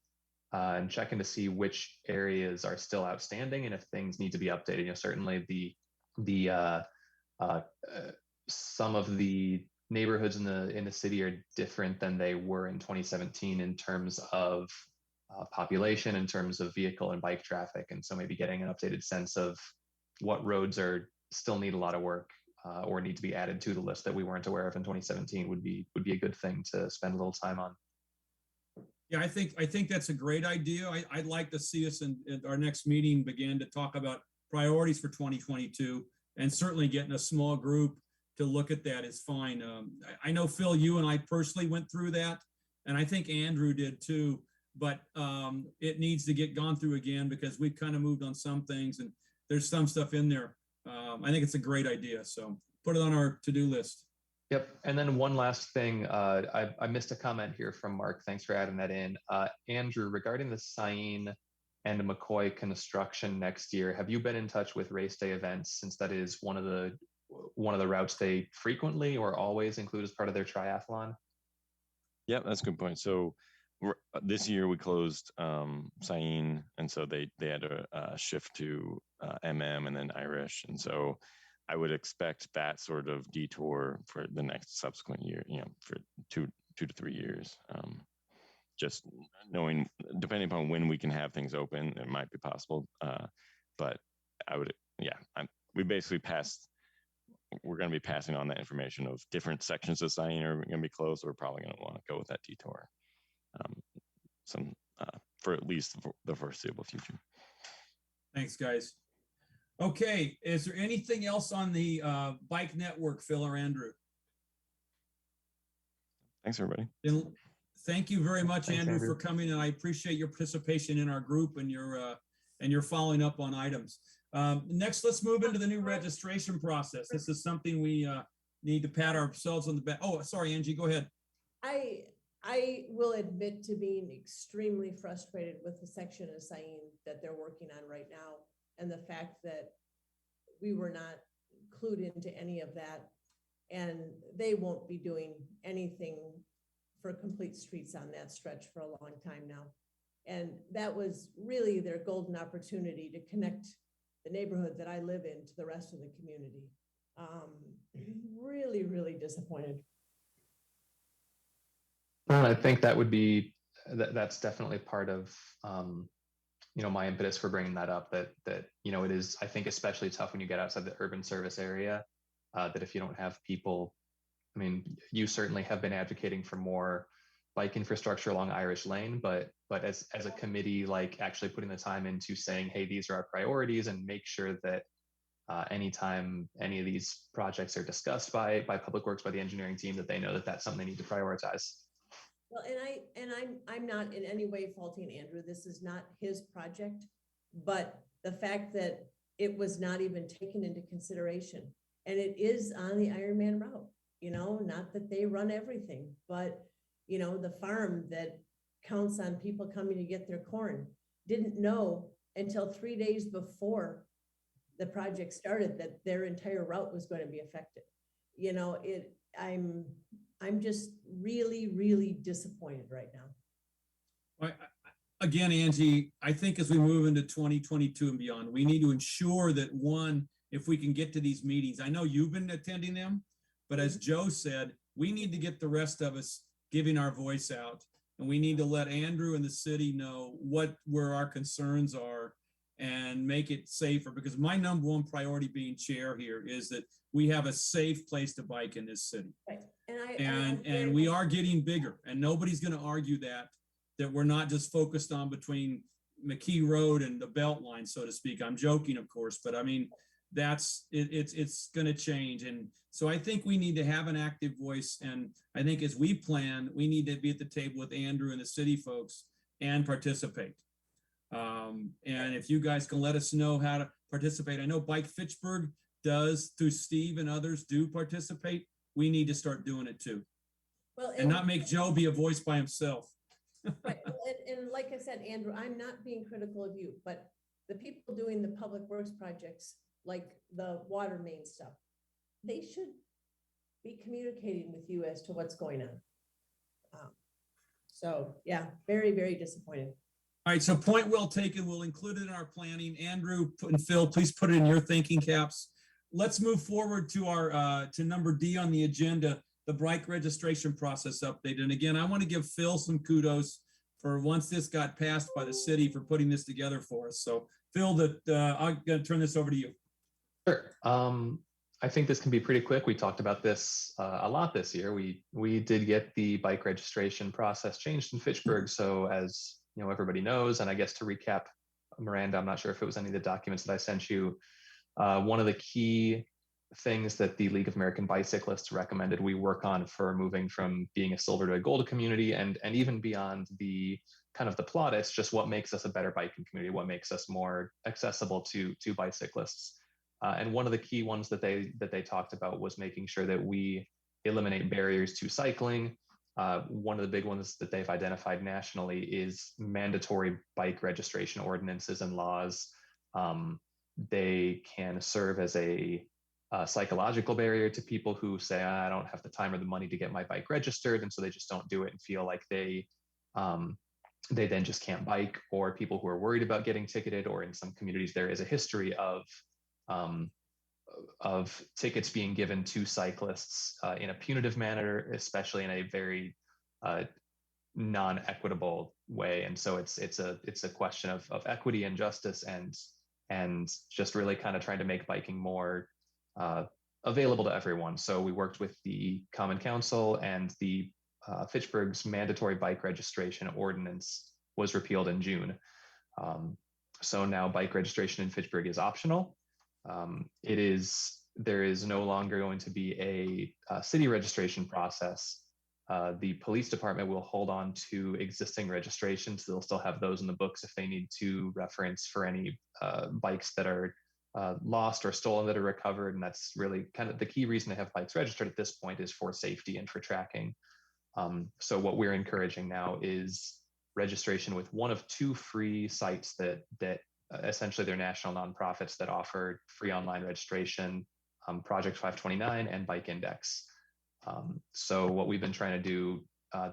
and checking to see which areas are still outstanding and if things need to be updated. You know, certainly some of the neighborhoods in the city are different than they were in 2017 in terms of population, in terms of vehicle and bike traffic, and so maybe getting an updated sense of what roads are still need a lot of work or need to be added to the list that we weren't aware of in 2017 would be a good thing to spend a little time on. Yeah, I think that's a great idea. I'd like to see us in our next meeting begin to talk about priorities for 2022, and certainly getting a small group to look at that is fine. I know, Phil, you and I personally went through that, and I think Andrew did too, but it needs to get gone through again because we've kind of moved on some things and there's some stuff in there. I think it's a great idea. So put it on our to-do list. Yep. And then one last thing, I missed a comment here from Mark. Thanks for adding that in. Andrew, regarding the Cyan and McCoy construction next year, have you been in touch with race day events, since that is one of the routes they frequently or always include as part of their triathlon? Yeah, that's a good point. So this year we closed Cyan, and so they had to shift to MM and then Irish, and so I would expect that sort of detour for the next subsequent year, you know, for two to 3 years. Just knowing, depending upon when we can have things open, it might be possible. But I would, yeah, we basically we're going to be passing on that information of different sections of Cyan are going to be closed. We're probably going to want to go with that detour for at least the foreseeable future. Thanks, guys. Okay, is there anything else on the bike network, Phil or Andrew? Thanks, everybody. Then thank you very much, Thanks, Andrew, for coming, and I appreciate your participation in our group and your following up on items. Next, let's move into the new registration process. This is something we need to pat ourselves on the back. Oh, sorry, Angie, go ahead. I will admit to being extremely frustrated with the section of Cyan that they're working on right now, and the fact that we were not clued into any of that, and they won't be doing anything for complete streets on that stretch for a long time now. And that was really their golden opportunity to connect the neighborhood that I live in to the rest of the community. Really, really disappointed. Well, I think that would be, that's definitely part of, you know, my impetus for bringing that up, that, you know, it is, I think, especially tough when you get outside the urban service area, that if you don't have people, I mean, you certainly have been advocating for more bike infrastructure along Irish Lane, but as a committee, like actually putting the time into saying, hey, these are our priorities, and make sure that anytime any of these projects are discussed by Public Works, by the engineering team, that they know that that's something they need to prioritize. Well, I'm not in any way faulting Andrew. This is not his project, but the fact that it was not even taken into consideration, and it is on the Ironman route, you know, not that they run everything, but you know, the farm that counts on people coming to get their corn didn't know until 3 days before the project started that their entire route was going to be affected. You know, I'm just really, really disappointed right now. Again, Angie, I think as we move into 2022 and beyond, we need to ensure that, one, if we can get to these meetings, I know you've been attending them, but as Joe said, we need to get the rest of us giving our voice out, and we need to let Andrew and the city know where our concerns are and make it safer, because my number one priority being chair here is that we have a safe place to bike in this city. Right. And we are getting bigger, and nobody's going to argue that we're not just focused on between McKee Road and the belt line, so to speak. I'm joking, of course, but I mean, it's going to change. And so I think we need to have an active voice. And I think as we plan, we need to be at the table with Andrew and the city folks and participate. And if you guys can let us know how to participate, I know Bike Fitchburg does, through Steve and others do participate. We need to start doing it too. Well, and not make Joe be a voice by himself. Right. And like I said, Andrew, I'm not being critical of you, but the people doing the public works projects, like the water main stuff, they should be communicating with you as to what's going on. So yeah, very, very disappointed. All right, so point well taken. We'll include it in our planning. Andrew and Phil, please put it in your thinking caps. Let's move forward to our to number D on the agenda, the bike registration process update. And again, I want to give Phil some kudos for once this got passed by the city for putting this together for us. So Phil, I'm going to turn this over to you. Sure. I think this can be pretty quick. We talked about this a lot this year. We did get the bike registration process changed in Fitchburg. So as you know, everybody knows, and I guess to recap, Miranda, I'm not sure if it was any of the documents that I sent you. One of the key things that the League of American Bicyclists recommended we work on for moving from being a silver to a gold community, and even beyond the kind of the plaudits, just what makes us a better biking community, what makes us more accessible to bicyclists. And one of the key ones that they talked about was making sure that we eliminate barriers to cycling. One of the big ones that they've identified nationally is mandatory bike registration ordinances and laws. They can serve as a psychological barrier to people who say, I don't have the time or the money to get my bike registered, and so they just don't do it and feel like they then just can't bike, or people who are worried about getting ticketed, or in some communities there is a history of tickets being given to cyclists in a punitive manner, especially in a very non-equitable way. And so it's a question of equity and justice, and just really kind of trying to make biking more available to everyone. So we worked with the Common Council, and the Fitchburg's mandatory bike registration ordinance was repealed in June. So now bike registration in Fitchburg is optional. There is no longer going to be a city registration process. The police department will hold on to existing registrations. They'll still have those in the books if they need to reference for any bikes that are lost or stolen that are recovered. And that's really kind of the key reason to have bikes registered at this point, is for safety and for tracking. So what we're encouraging now is registration with one of two free sites that essentially they're national nonprofits that offer free online registration, Project 529 and Bike Index. So what we've been trying to do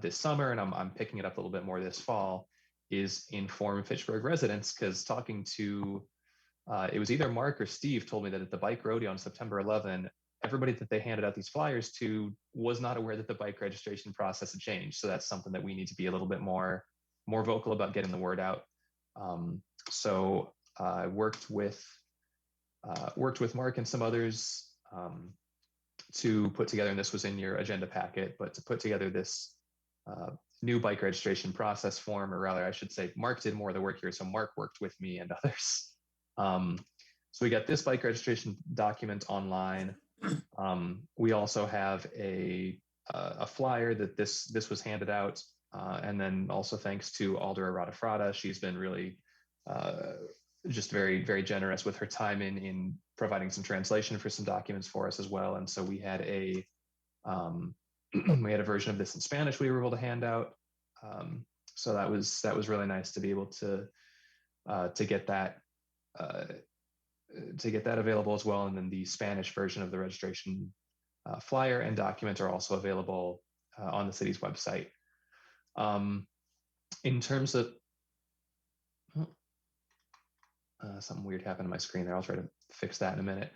this summer, and I'm picking it up a little bit more this fall, is inform Fitchburg residents, because talking to, it was either Mark or Steve told me that at the bike rodeo on September 11, everybody that they handed out these flyers to was not aware that the bike registration process had changed. So that's something that we need to be a little bit more vocal about getting the word out. So I worked with Mark and some others to put together, and this was in your agenda packet, but to put together this new bike registration process form, or rather I should say Mark did more of the work here. So Mark worked with me and others. So we got this bike registration document online. We also have a flyer that this was handed out. And then also thanks to Alder Radafrada, she's been really just very, very generous with her time in providing some translation for some documents for us as well. And so we had a version of this in Spanish we were able to hand out. So that was really nice to be able to get that available as well. And then the Spanish version of the registration flyer and document are also available on the city's website. In terms of something weird happened on my screen there. I'll try to fix that in a minute.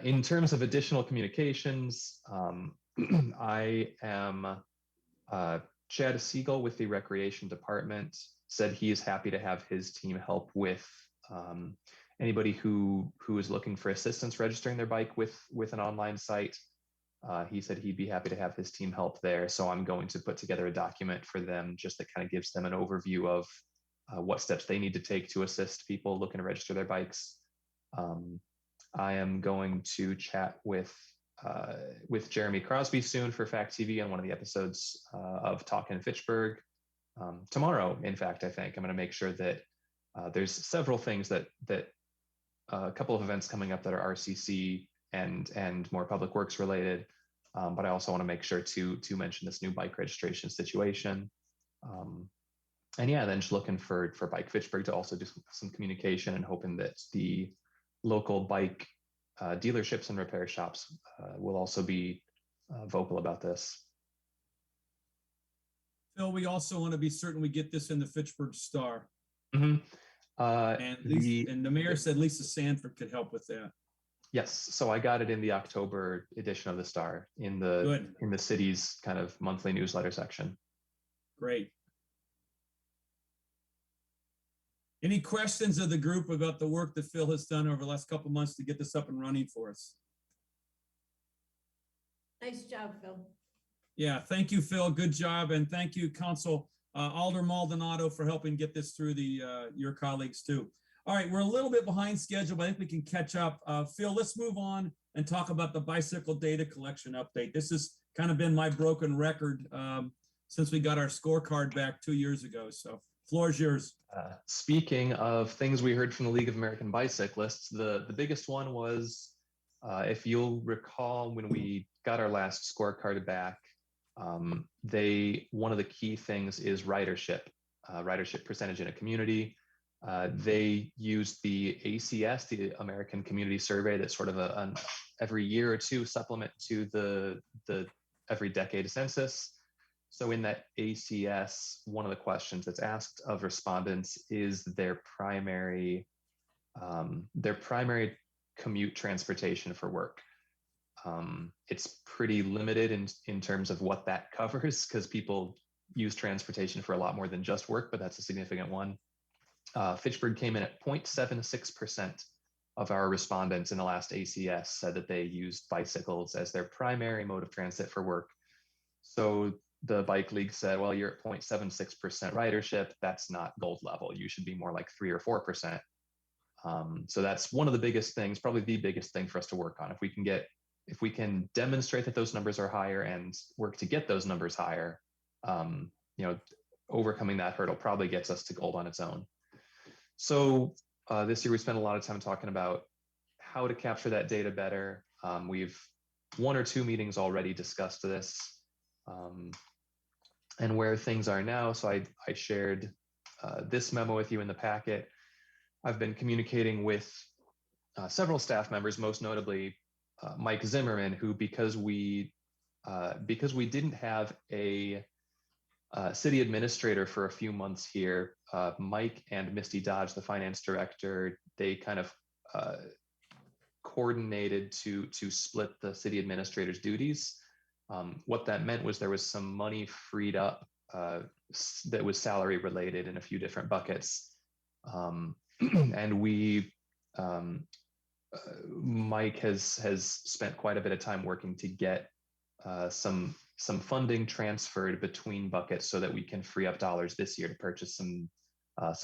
In terms of additional communications, I am Chad Siegel with the Recreation Department said he is happy to have his team help with anybody who is looking for assistance registering their bike with an online site. He said he'd be happy to have his team help there. So I'm going to put together a document for them just that kind of gives them an overview of what steps they need to take to assist people looking to register their bikes. I am going to chat with Jeremy Crosby soon for Fact TV on one of the episodes of Talkin' Fitchburg. Tomorrow, in fact, I think I'm going to make sure that there's several things that a couple of events coming up that are RCC and more public works related. But I also want to make sure to mention this new bike registration situation. and yeah, then just looking for Bike Fitchburg to also do some communication and hoping that the local bike dealerships and repair shops will also be vocal about this. Phil, we also want to be certain we get this in the Fitchburg Star. Mm-hmm. And the mayor said Lisa Sanford could help with that. Yes, so I got it in the October edition of the Star in the city's kind of monthly newsletter section. Great. Any questions of the group about the work that Phil has done over the last couple of months to get this up and running for us? Nice job, Phil. Yeah, thank you, Phil. Good job. And thank you, Council Alder Maldonado, for helping get this through your colleagues too. All right, we're a little bit behind schedule, but I think we can catch up. Phil, let's move on and talk about the bicycle data collection update. This has kind of been my broken record since we got our scorecard back 2 years ago. So floor is yours. Speaking of things we heard from the League of American Bicyclists, the biggest one was, if you'll recall, when we got our last scorecard back, one of the key things is ridership percentage in a community. They used the ACS, the American Community Survey, that's sort of an every year or two supplement to the every decade census. So in that ACS, one of the questions that's asked of respondents is their primary commute transportation for work. It's pretty limited in terms of what that covers, because people use transportation for a lot more than just work, but that's a significant one. Fitchburg came in at 0.76% of our respondents in the last ACS said that they used bicycles as their primary mode of transit for work. So the Bike League said, well, you're at 0.76% ridership. That's not gold level. You should be more like 3 or 4%. So that's one of the biggest things, probably the biggest thing for us to work on. If we can demonstrate that those numbers are higher and work to get those numbers higher, overcoming that hurdle probably gets us to gold on its own. So this year we spent a lot of time talking about how to capture that data better. We've 1 or 2 meetings already discussed this and where things are now. So I shared this memo with you in the packet. I've been communicating with several staff members, most notably Mike Zimmerman, who because we didn't have a city administrator for a few months here, Mike and Misty Dodge, the finance director, they kind of coordinated to split the city administrator's duties. What that meant was there was some money freed up that was salary related in a few different buckets. And Mike has spent quite a bit of time working to get some funding transferred between buckets so that we can free up dollars this year to purchase some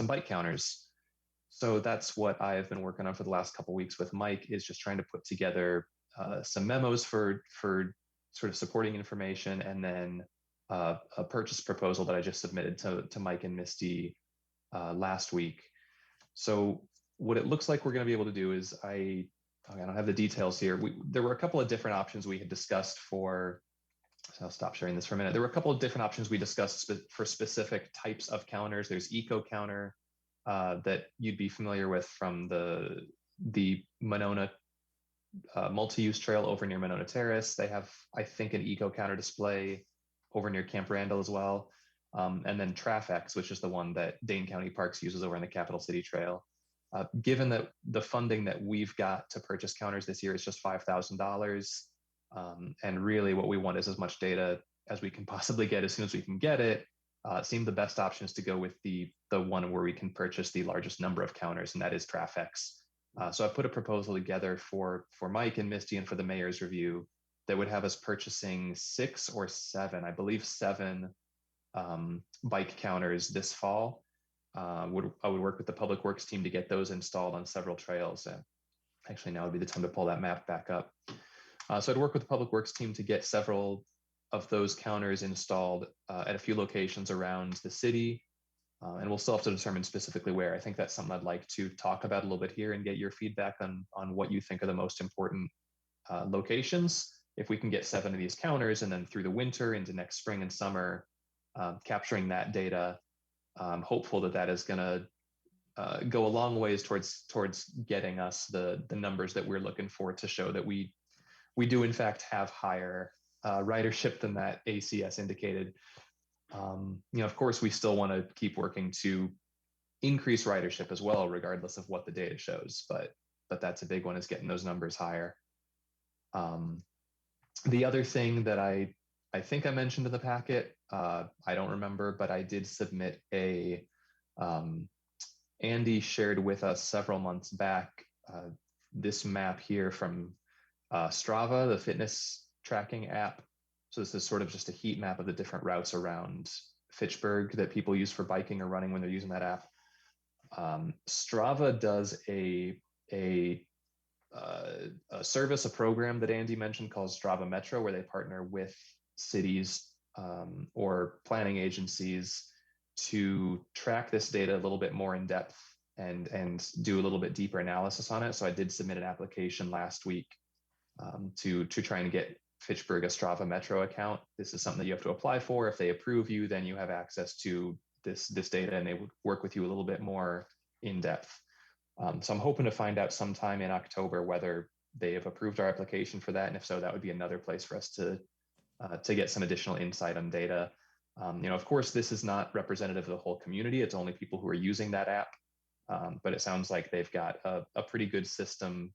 bike counters. So that's what I have been working on for the last couple of weeks with Mike, is just trying to put together some memos for sort of supporting information, and then a purchase proposal that I just submitted to Mike and Misty last week. So what it looks like we're going to be able to do is, I don't have the details here. There were a couple of different options we had discussed for, so I'll stop sharing this for a minute. There were a couple of different options we discussed for specific types of counters. There's Eco Counter that you'd be familiar with from the Monona multi-use trail over near Monona Terrace. They have, I think, an Eco Counter display over near Camp Randall as well. And then Trafex, which is the one that Dane County Parks uses over on the Capital City Trail. Given that the funding that we've got to purchase counters this year is just $5,000, and really what we want is as much data as we can possibly get as soon as we can get it, it seemed the best option is to go with the one where we can purchase the largest number of counters, and that is Trafex. So I put a proposal together for Mike and Misty and for the mayor's review that would have us purchasing 6 or 7, I believe 7 bike counters this fall. I would work with the public works team to get those installed on several trails. Actually, now would be the time to pull that map back up. So I'd work with the public works team to get several of those counters installed at a few locations around the city. And we'll still have to determine specifically where. I think that's something I'd like to talk about a little bit here and get your feedback on what you think are the most important locations. If we can get 7 of these counters, and then through the winter into next spring and summer, capturing that data I'm hopeful that that is going to go a long ways towards getting us the numbers that we're looking for to show that we do in fact have higher ridership than that ACS indicated. Of course, we still want to keep working to increase ridership as well, regardless of what the data shows. But that's a big one, is getting those numbers higher. The other thing that I think I mentioned in the packet, I don't remember, but I did submit a Andy shared with us several months back this map here from Strava, the fitness tracking app. So this is sort of just a heat map of the different routes around Fitchburg that people use for biking or running when they're using that app. Strava does a service, a program that Andy mentioned called Strava Metro, where they partner with cities or planning agencies to track this data a little bit more in depth and do a little bit deeper analysis on it. So I did submit an application last week to try and get Fitchburg a Strava Metro account. This is something that you have to apply for. If they approve you, then you have access to this data, and they would work with you a little bit more in depth. So I'm hoping to find out sometime in October whether they have approved our application for that, and if so, that would be another place for us to get some additional insight on data. Of course, this is not representative of the whole community. It's only people who are using that app, but it sounds like they've got a pretty good system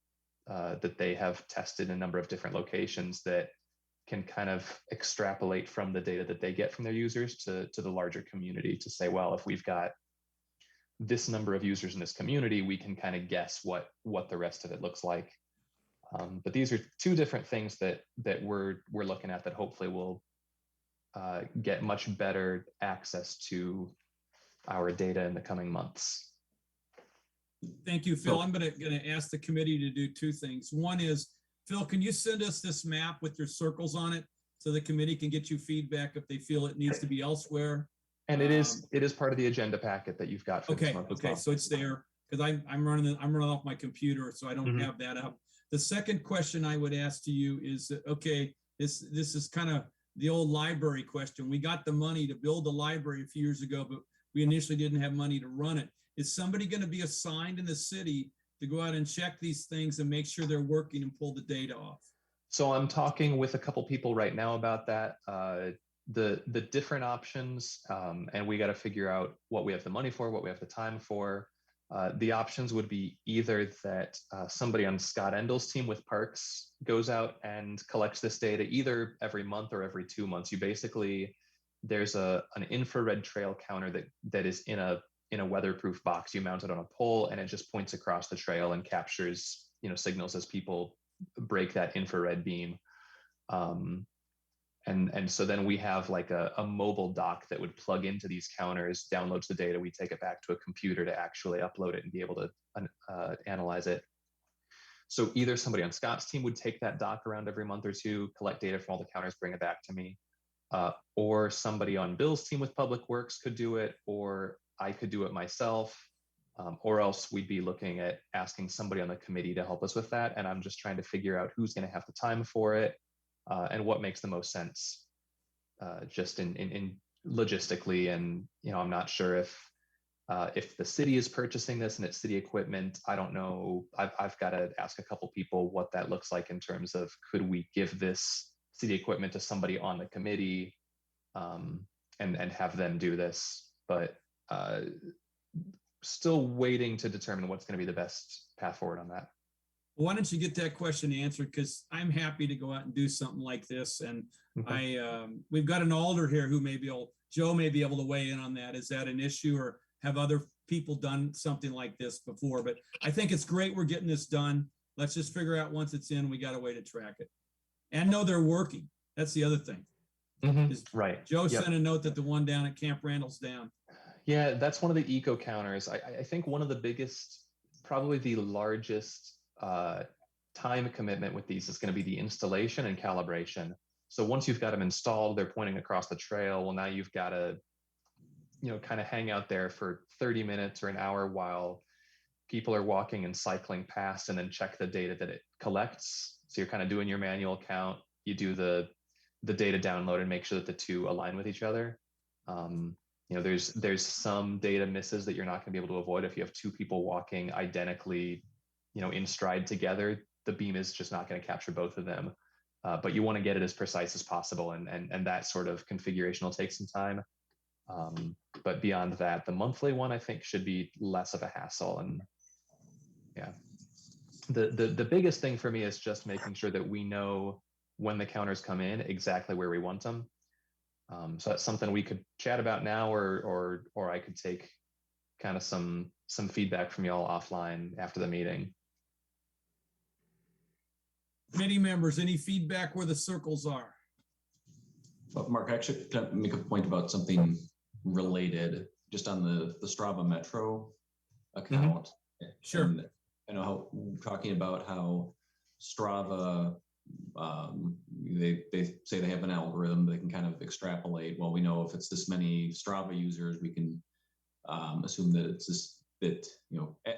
that they have tested in a number of different locations that can kind of extrapolate from the data that they get from their users to the larger community to say, well, if we've got this number of users in this community, we can kind of guess what the rest of it looks like. But these are two different things that we're looking at that hopefully will get much better access to our data in the coming months. Thank you, Phil. I'm gonna ask the committee to do two things. One is, Phil, can you send us this map with your circles on it so the committee can get you feedback if they feel it needs to be elsewhere? And it is part of the agenda packet that you've got for this month as well. So it's there, because I'm running off my computer, so I don't have that up. The second question I would ask to you is, okay, this is kind of the old library question. We got the money to build the library a few years ago, but we initially didn't have money to run it. Is somebody going to be assigned in the city to go out and check these things and make sure they're working and pull the data off? So I'm talking with a couple people right now about that. The different options, and we got to figure out what we have the money for, what we have the time for. The options would be either that somebody on Scott Endel's team with Parks goes out and collects this data either every month or every 2 months. You basically, there's an infrared trail counter that is in a weatherproof box. You mount it on a pole, and it just points across the trail and captures signals as people break that infrared beam. And so then we have like a mobile dock that would plug into these counters, downloads the data, we take it back to a computer to actually upload it and be able to analyze it. So either somebody on Scott's team would take that dock around every month or two, collect data from all the counters, bring it back to me, or somebody on Bill's team with Public Works could do it, or I could do it myself, or else we'd be looking at asking somebody on the committee to help us with that. And I'm just trying to figure out who's going to have the time for it. And what makes the most sense, just in logistically. And I'm not sure if the city is purchasing this and it's city equipment. I don't know. I've got to ask a couple people what that looks like in terms of, could we give this city equipment to somebody on the committee and have them do this? But still waiting to determine what's going to be the best path forward on that. Why don't you get that question answered? Because I'm happy to go out and do something like this. And we've got an alder here who Joe may be able to weigh in on that. Is that an issue, or have other people done something like this before? But I think it's great we're getting this done. Let's just figure out once it's in, we got a way to track it. And know they're working. That's the other thing. Right. Joe sent a note that the one down at Camp Randall's down. Yeah, that's one of the eco counters. I think one of the biggest, probably the largest time commitment with these is going to be the installation and calibration. So once you've got them installed, they're pointing across the trail. Well, now you've got to, kind of hang out there for 30 minutes or an hour while people are walking and cycling past, and then check the data that it collects. So you're kind of doing your manual count. You do the data download and make sure that the two align with each other. there's some data misses that you're not going to be able to avoid if you have two people walking identically, in stride together. The beam is just not going to capture both of them. But you want to get it as precise as possible, and that sort of configuration will take some time. But beyond that, the monthly one I think should be less of a hassle. And yeah, the biggest thing for me is just making sure that we know when the counters come in exactly where we want them. So that's something we could chat about now, or I could take kind of some feedback from y'all offline after the meeting. Committee members, any feedback where the circles are? But Mark, actually, can I make a point about something related, just on the Strava Metro account? Sure. And I know how talking about how Strava, they say they have an algorithm they can kind of extrapolate. Well, we know if it's this many Strava users, we can assume that it's this, that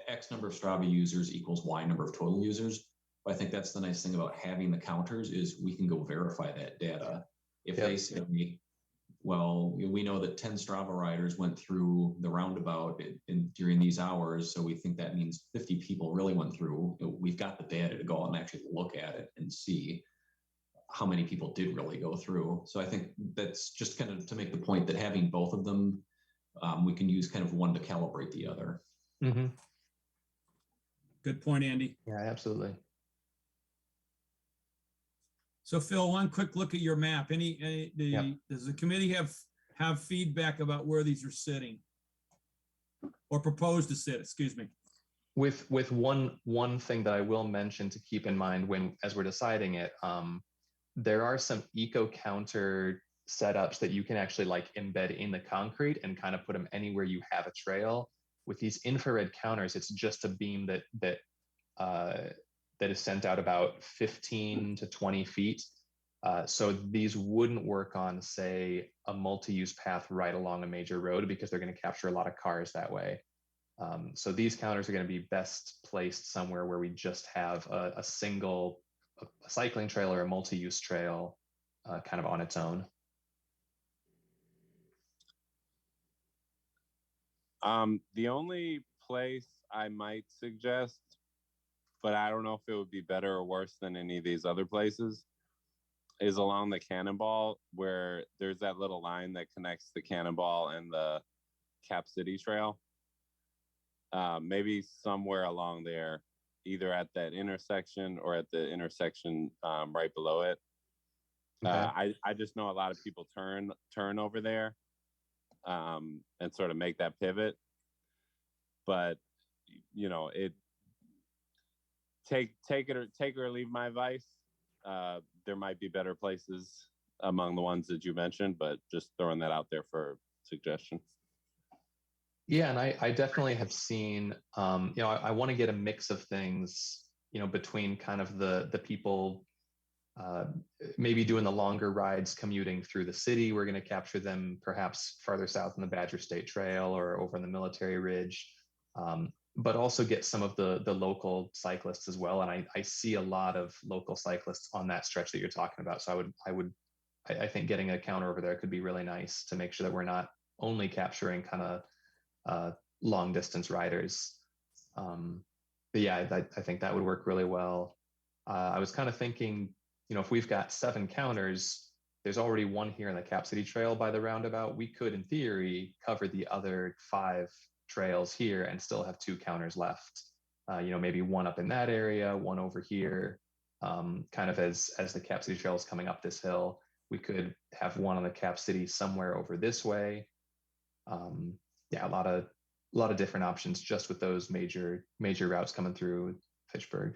X number of Strava users equals Y number of total users. But I think that's the nice thing about having the counters is we can go verify that data. If they say, well, we know that 10 Strava riders went through the roundabout during these hours, so we think that means 50 people really went through. We've got the data to go out and actually look at it and see how many people did really go through. So I think that's just kind of to make the point that having both of them, we can use kind of one to calibrate the other. Mm-hmm. Good point, Andy. Yeah, absolutely. So Phil, one quick look at your map. Does the committee have feedback about where these are sitting or propose to sit? Excuse me. With one thing that I will mention to keep in mind as we're deciding it, there are some eco counter setups that you can actually like embed in the concrete and kind of put them anywhere you have a trail. With these infrared counters, it's just a beam that is sent out about 15 to 20 feet. So these wouldn't work on, say, a multi-use path right along a major road because they're going to capture a lot of cars that way. So these counters are going to be best placed somewhere where we just have a single cycling trail or a multi-use trail kind of on its own. The only place I might suggest, but I don't know if it would be better or worse than any of these other places, is along the Cannonball, where there's that little line that connects the Cannonball and the Cap City Trail. Maybe somewhere along there, either at that intersection or at the intersection right below it. Okay. I just know a lot of people turn over there and sort of make that pivot. But it take it or leave my advice. There might be better places among the ones that you mentioned, but just throwing that out there for suggestion. Yeah, and I definitely have seen, I want to get a mix of things, between kind of the people maybe doing the longer rides commuting through the city. We're going to capture them perhaps farther south in the Badger State Trail or over in the Military Ridge, but also get some of the local cyclists as well. And I see a lot of local cyclists on that stretch that you're talking about. So I think getting a counter over there could be really nice to make sure that we're not only capturing kind of long distance riders. But yeah, I think that would work really well. I was kind of thinking, if we've got 7 counters, there's already one here in the Cap City Trail by the roundabout. We could, in theory, cover the other 5 trails here and still have 2 counters left. Maybe one up in that area, one over here. Kind of as the Cap City Trail is coming up this hill, we could have one on the Cap City somewhere over this way. Yeah, a lot of different options just with those major routes coming through Fitchburg.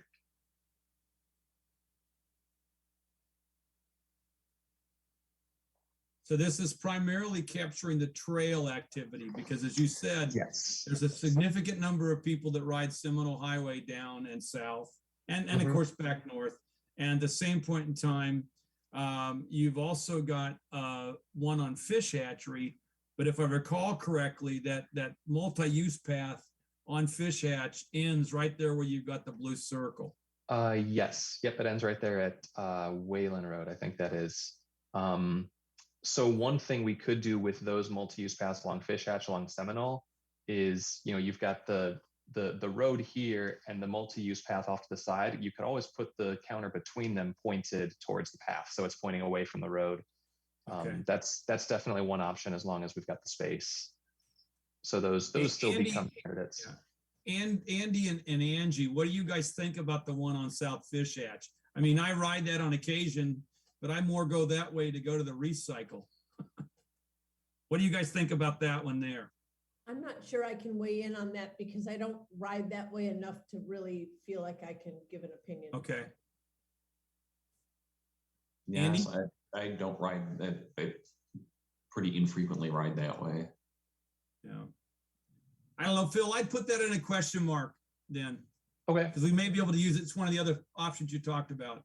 So this is primarily capturing the trail activity because, as you said, yes, there's a significant number of people that ride Seminole Highway down and south and of course back north. And at the same point in time, you've also got one on Fish Hatchery. But if I recall correctly, that multi-use path on Fish Hatch ends right there where you've got the blue circle. Yes. Yep, it ends right there at Wayland Road, I think that is. So one thing we could do with those multi-use paths along Fish Hatch, along Seminole, is, you know, you've got the road here and the multi-use path off to the side. You could always put the counter between them, pointed towards the path, so it's pointing away from the road. Okay. That's definitely one option, as long as we've got the space. So those Hey, still Andy- become candidates. Yeah. And Andy and Angie, what do you guys think about the one on South Fish Hatch? I mean, I ride that on occasion, but I more go that way to go to the recycle. What do you guys think about that one there? I'm not sure I can weigh in on that because I don't ride that way enough to really feel like I can give an opinion. Okay. Yes, I don't ride that. I pretty infrequently ride that way. Yeah. I don't know, Phil, I'd put that in a question mark then, Okay. because we may be able to use it. It's one of the other options you talked about.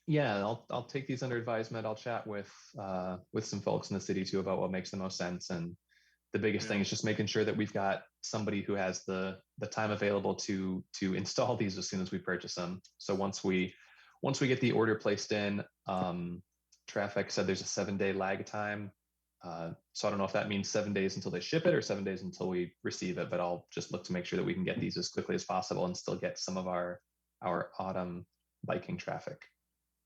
Yeah, I'll take these under advisement. I'll chat with some folks in the city too about what makes the most sense. And the biggest thing is just making sure that we've got somebody who has the time available to install these as soon as we purchase them. So once we get the order placed in, traffic said there's a 7-day lag time. So I don't know if that means 7 days until they ship it or 7 days until we receive it, but I'll just look to make sure that we can get these as quickly as possible and still get some of our autumn biking traffic.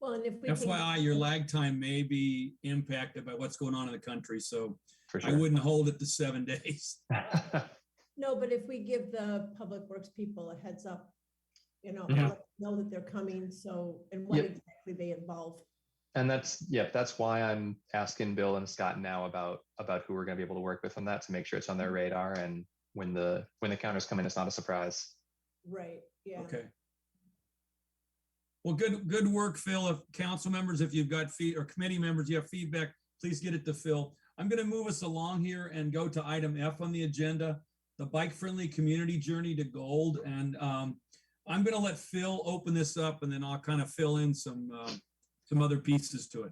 Well, and if we FYI, your lag time may be impacted by what's going on in the country, so For I sure. wouldn't hold it to 7 days. No, but if we give the public works people a heads up, you know, Yeah. let them know that they're coming, so, and what Yep. exactly they involve. And that's why I'm asking Bill and Scott now about who we're going to be able to work with on that, to make sure it's on their radar, and when the counters come in, it's not a surprise. Right, yeah. Okay. Well, good work, Phil. If council members, if you've got or committee members, you have feedback, please get it to Phil. I'm going to move us along here and go to item F on the agenda, the bike-friendly community journey to gold. And I'm going to let Phil open this up, and then I'll kind of fill in some other pieces to it.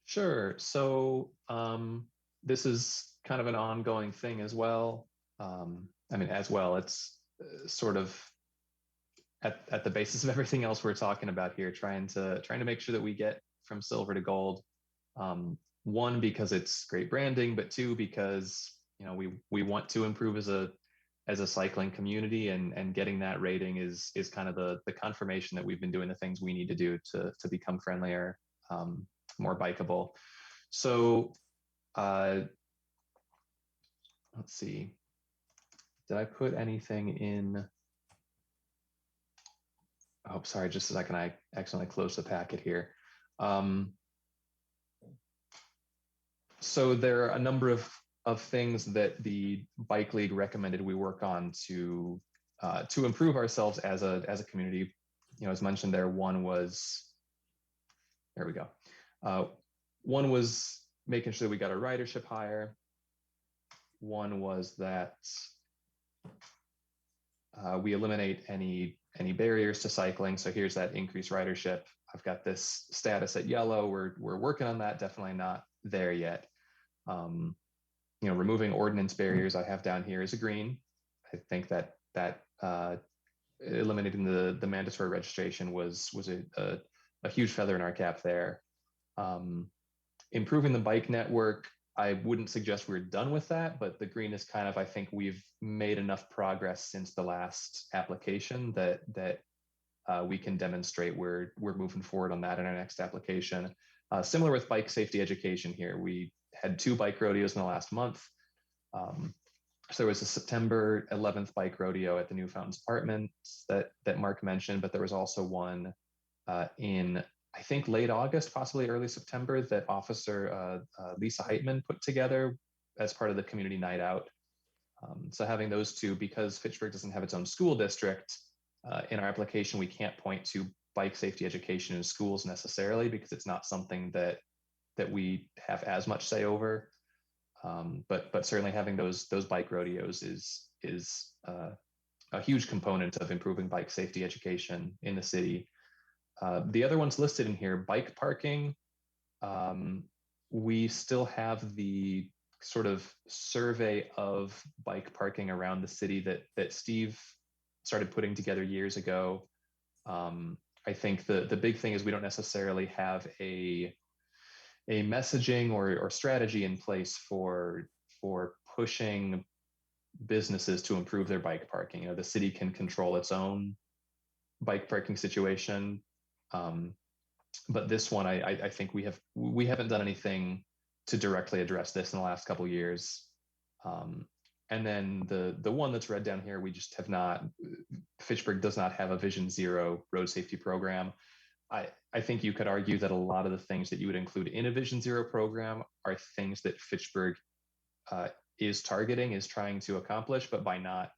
Sure. So this is kind of an ongoing thing as well. It's sort of at the basis of everything else we're talking about here, trying to make sure that we get from silver to gold. One, because it's great branding, but two, because, you know, we want to improve as a cycling community, and getting that rating is kind of the confirmation that we've been doing the things we need to do to become friendlier, more bikeable. So let's see, did I put anything in? Oh, sorry, just a second, I accidentally closed the packet here. So there are a number of things that the Bike League recommended we work on to improve ourselves as a community. You know, as mentioned there, one was making sure that we got our ridership higher. One was that we eliminate any barriers to cycling. So here's that increased ridership. I've got this status at yellow. We're working on that. Definitely not there yet. You know, removing ordinance barriers I have down here is a green. I think that eliminating the mandatory registration was a huge feather in our cap there. Improving the bike network, I wouldn't suggest we're done with that, but the green is kind of, I think we've made enough progress since the last application that we can demonstrate we're moving forward on that in our next application. Similar with bike safety education here, we had 2 bike rodeos in the last month. So there was a September 11th bike rodeo at the New Fountains Apartments that Mark mentioned, but there was also one in, I think, late August, possibly early September, that Officer Lisa Heitman put together as part of the community night out. So having those two, because Fitchburg doesn't have its own school district, in our application, we can't point to bike safety education in schools necessarily, because it's not something that we have as much say over. But certainly having those bike rodeos is a huge component of improving bike safety education in the city. The other ones listed in here, bike parking, we still have the sort of survey of bike parking around the city that Steve started putting together years ago. I think the big thing is we don't necessarily have a messaging or strategy in place for pushing businesses to improve their bike parking. You know, the city can control its own bike parking situation, but this one, I think we haven't done anything to directly address this in the last couple of years. And then the one that's read down here, we just have not. Fitchburg does not have a Vision Zero road safety program. I think you could argue that a lot of the things that you would include in a Vision Zero program are things that Fitchburg is targeting, is trying to accomplish, but by not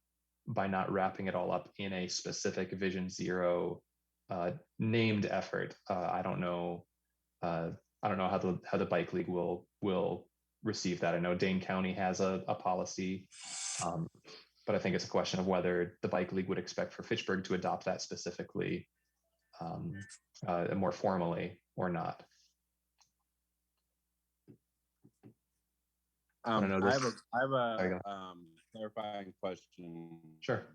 wrapping it all up in a specific Vision Zero named effort. I don't know how the bike league will receive that. I know Dane County has a policy, but I think it's a question of whether the bike league would expect for Fitchburg to adopt that specifically, more formally or not. I don't know, have a There you go. clarifying question. Sure.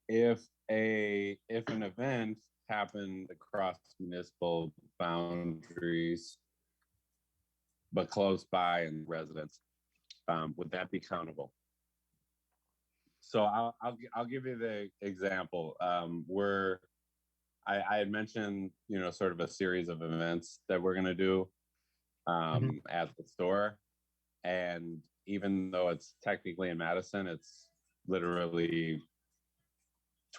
If an event happened across municipal boundaries, but close by in residents, would that be countable? So I'll give you the example. I had mentioned, you know, sort of a series of events that we're going to do at the store, and even though it's technically in Madison, it's literally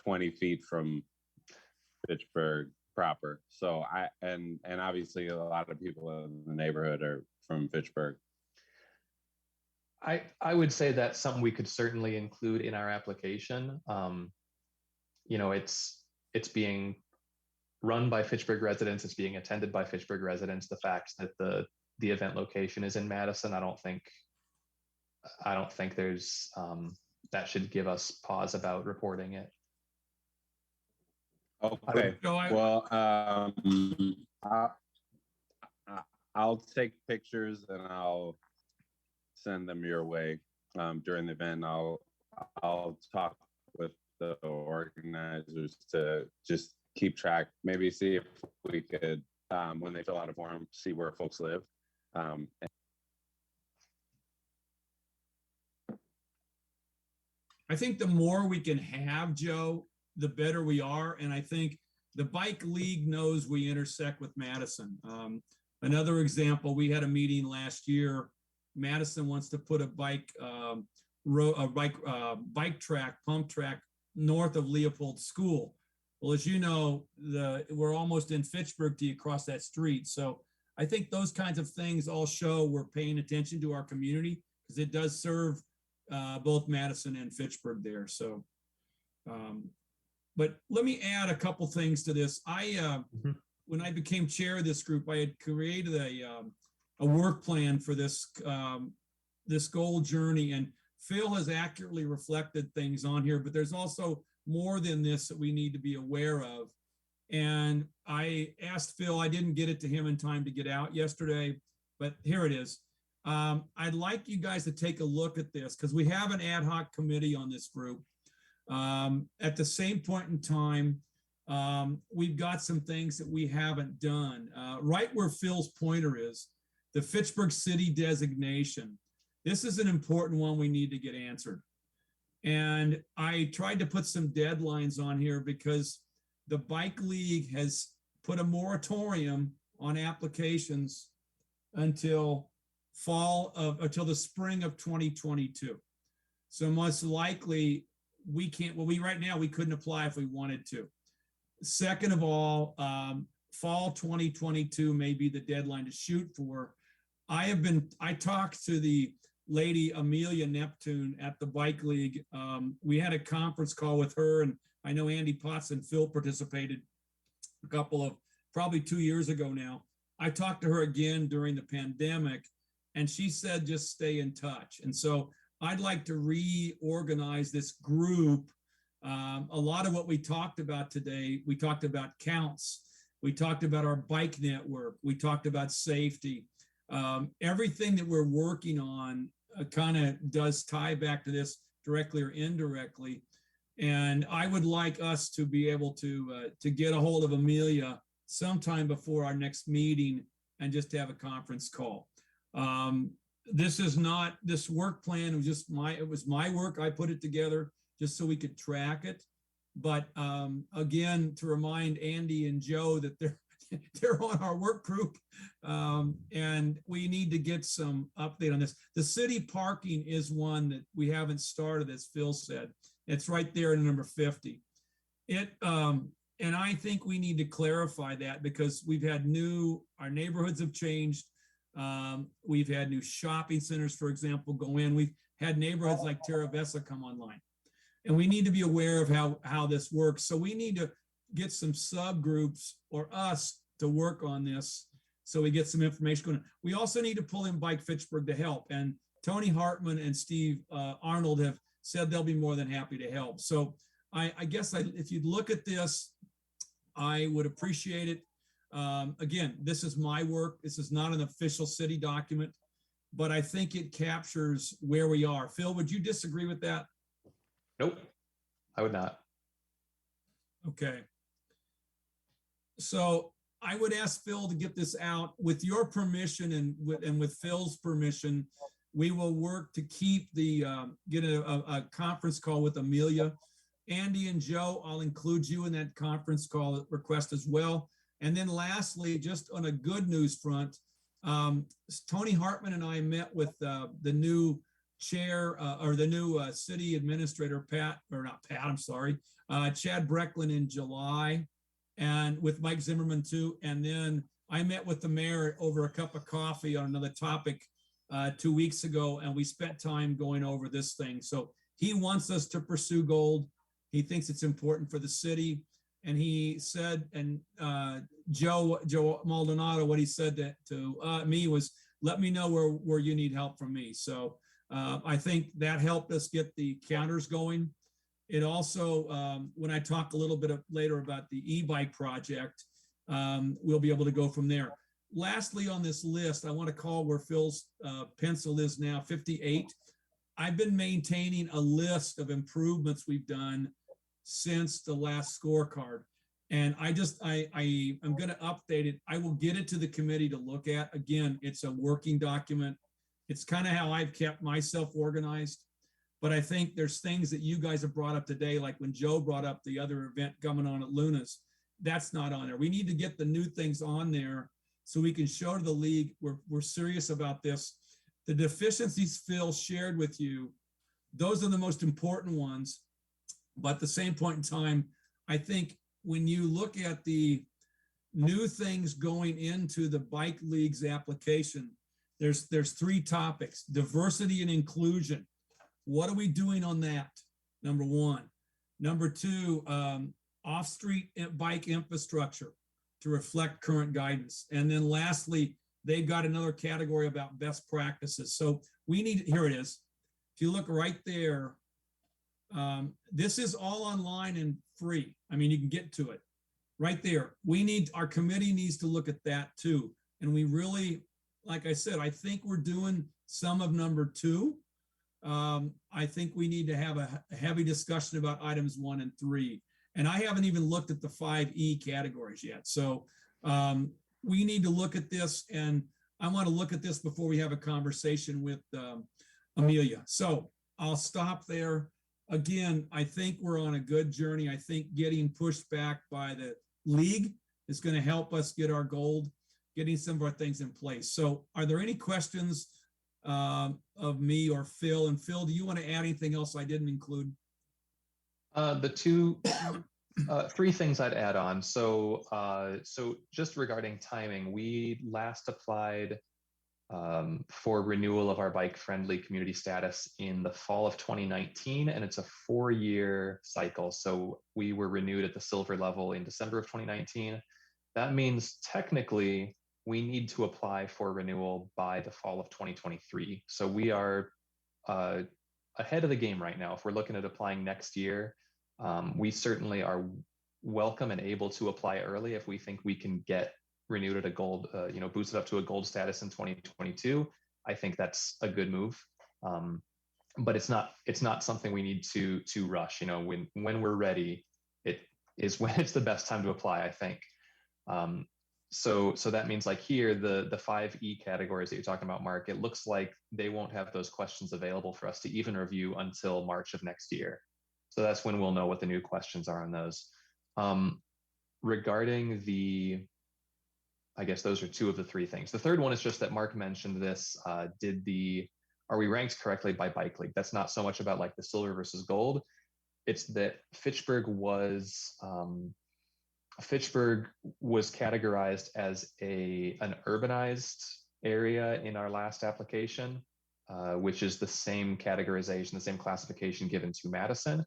20 feet from Fitchburg proper. So and obviously a lot of people in the neighborhood are from Fitchburg. I would say that's something we could certainly include in our application. You know, it's being run by Fitchburg residents. It's being attended by Fitchburg residents. The fact that the event location is in Madison, I don't think there's that should give us pause about reporting it. Okay. Well, I'll take pictures and I'll send them your way during the event. I'll talk with the organizers to just keep track. Maybe see if we could, when they fill out a form, see where folks live. I think the more we can have, Joe, the better we are. And I think the bike league knows we intersect with Madison. Another example, we had a meeting last year. Madison wants to put a bike track, pump track north of Leopold School. Well, as you know, we're almost in Fitchburg till you cross that street. So I think those kinds of things all show we're paying attention to our community, because it does serve both Madison and Fitchburg there. So, but let me add a couple things to this. When I became chair of this group, I had created a work plan for this this goal journey, and Phil has accurately reflected things on here, but there's also more than this that we need to be aware of. And I asked Phil, I didn't get it to him in time to get out yesterday, but here it is. I'd like you guys to take a look at this, because we have an ad hoc committee on this group. At the same point in time, we've got some things that we haven't done. Right where Phil's pointer is, the Fitchburg City designation. This is an important one we need to get answered. And I tried to put some deadlines on here because the Bike League has put a moratorium on applications until the spring of 2022. So most likely we can't, right now we couldn't apply if we wanted to. Second of all, fall 2022 may be the deadline to shoot for. I talked to the lady Amelia Neptune at the Bike League. We had a conference call with her, and I know Andy Potts and Phil participated a couple of, probably 2 years ago now. I talked to her again during the pandemic, and she said, just stay in touch. And so I'd like to reorganize this group. A lot of what we talked about today, we talked about counts. We talked about our bike network. We talked about safety. Everything that we're working on kind of does tie back to this directly or indirectly. And I would like us to be able to get a hold of Amelia sometime before our next meeting and just have a conference call. This is not, this work plan was just it was my work. I put it together just so we could track it. But again, to remind Andy and Joe that they're on our work group, and we need to get some update on this. The city parking is one that we haven't started, as Phil said. It's right there in number 50. And I think we need to clarify that because we've had our neighborhoods have changed. We've had new shopping centers, for example, go in. We've had neighborhoods like Terra Vesa come online. And we need to be aware of how this works. So we need to get some subgroups or us to work on this so we get some information going. We also need to pull in Bike Fitchburg to help. And Tony Hartman and Steve Arnold have said they'll be more than happy to help. So I guess if you'd look at this, I would appreciate it. Again, this is my work. This is not an official city document, but I think it captures where we are. Phil, would you disagree with that? Nope, I would not. Okay. So I would ask Phil to get this out with your permission and with Phil's permission. We will work to keep get a conference call with Amelia. Andy and Joe, I'll include you in that conference call request as well. And then lastly, just on a good news front, Tony Hartman and I met with the new chair or the new city administrator, Chad Brecklin in July, and with Mike Zimmerman too. And then I met with the mayor over a cup of coffee on another topic 2 weeks ago, and we spent time going over this thing. So he wants us to pursue gold. He thinks it's important for the city. And he said, and Joe Maldonado, what he said to me was, let me know where you need help from me. So I think that helped us get the counters going. It also, when I talk a little bit later about the e-bike project, we'll be able to go from there. Lastly, on this list, I want to call where Phil's pencil is now, 58. I've been maintaining a list of improvements we've done since the last scorecard. And I'm going to update it. I will get it to the committee to look at. Again, it's a working document. It's kind of how I've kept myself organized. But I think there's things that you guys have brought up today, like when Joe brought up the other event coming on at Luna's. That's not on there. We need to get the new things on there so we can show to the league we're serious about this. The deficiencies Phil shared with you, those are the most important ones. But at the same point in time, I think when you look at the new things going into the bike league's application, there's three topics: diversity and inclusion. What are we doing on that? Number one. Number two, off-street bike infrastructure to reflect current guidance. And then lastly, they've got another category about best practices. So we need, here it is. If you look right there, this is all online and free. I mean, you can get to it right there. Our committee needs to look at that too. And we really, like I said, I think we're doing some of number two. I think we need to have a heavy discussion about items 1 and 3. And I haven't even looked at the 5E categories yet. So we need to look at this, and I want to look at this before we have a conversation with Amelia. So I'll stop there. Again, I think we're on a good journey. I think getting pushed back by the league is going to help us get our gold, getting some of our things in place. So are there any questions of me or Phil? And Phil, do you want to add anything else I didn't include? Three things I'd add on. So just regarding timing, we last applied for renewal of our bike-friendly community status in the fall of 2019, and it's a 4-year cycle. So we were renewed at the silver level in December of 2019. That means technically we need to apply for renewal by the fall of 2023. So we are ahead of the game right now. If we're looking at applying next year, we certainly are welcome and able to apply early if we think we can get renewed at a gold, boosted up to a gold status in 2022. I think that's a good move. But it's not something we need to rush. When we're ready, it is when it's the best time to apply, I think. So that means like here, the 5E categories that you're talking about, Mark, it looks like they won't have those questions available for us to even review until March of next year. So that's when we'll know what the new questions are on those. Regarding I guess those are two of the three things. The third one is just that Mark mentioned this, are we ranked correctly by bike league? That's not so much about like the silver versus gold. It's that Fitchburg was categorized as an urbanized area in our last application, which is the same categorization, the same classification given to Madison.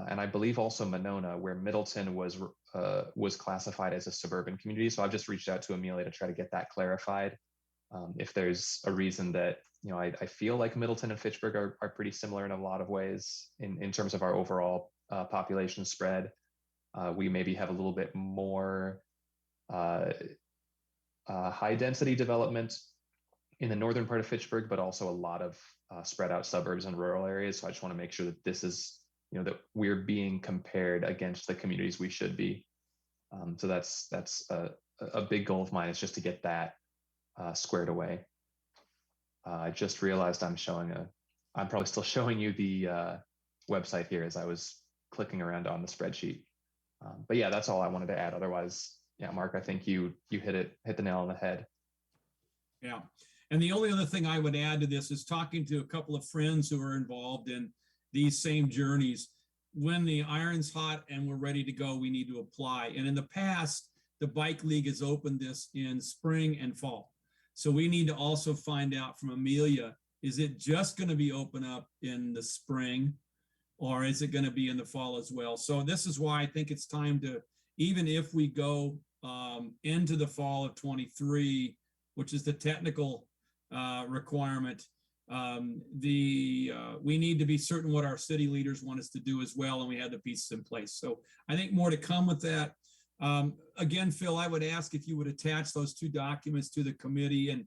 And I believe also Monona, where Middleton was classified as a suburban community. So I've just reached out to Amelia to try to get that clarified. If there's a reason that, I feel like Middleton and Fitchburg are pretty similar in a lot of ways in terms of our overall population spread. We maybe have a little bit more high density development in the northern part of Fitchburg, but also a lot of spread out suburbs and rural areas. So I just want to make sure that this is, that we're being compared against the communities we should be. So that's a big goal of mine, is just to get that squared away. I just realized I'm probably still showing you the website here as I was clicking around on the spreadsheet. But yeah, that's all I wanted to add. Otherwise, yeah, Mark, I think you hit the nail on the head. Yeah. And the only other thing I would add to this is talking to a couple of friends who are involved in these same journeys. When the iron's hot and we're ready to go, we need to apply. And in the past, the Bike League has opened this in spring and fall. So we need to also find out from Amelia, is it just going to be open up in the spring, or is it going to be in the fall as well? So this is why I think it's time to, even if we go into the fall of 23, which is the technical requirement, we need to be certain what our city leaders want us to do as well, and we have the pieces in place. So I think more to come with that. Again, Phil, I would ask if you would attach those two documents to the committee, and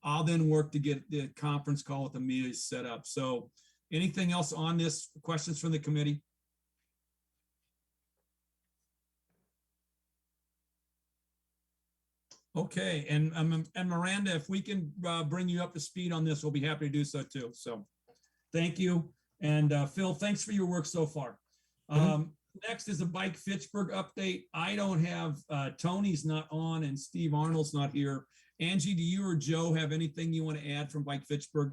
I'll then work to get the conference call with Amelia set up. So anything else on this? Questions from the committee? Okay, and Miranda, if we can bring you up to speed on this, we'll be happy to do so too. So thank you. And Phil, thanks for your work so far. Next is a Bike Fitchburg update. I don't have, Tony's not on and Steve Arnold's not here. Angie, do you or Joe have anything you want to add from Bike Fitchburg?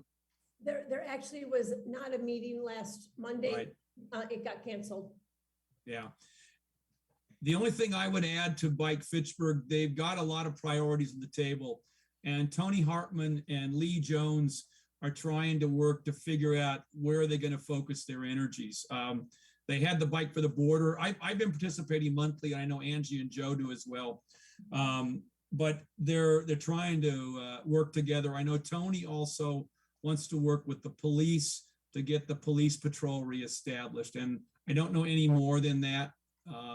There actually was not a meeting last Monday. Right. It got canceled. Yeah. The only thing I would add to Bike Fitchburg, they've got a lot of priorities on the table, and Tony Hartman and Lee Jones are trying to work to figure out where they're going to focus their energies. They had the Bike for the Border. I've been participating monthly. I know Angie and Joe do as well. But they're trying to work together. I know Tony also wants to work with the police to get the police patrol reestablished. And I don't know any more than that,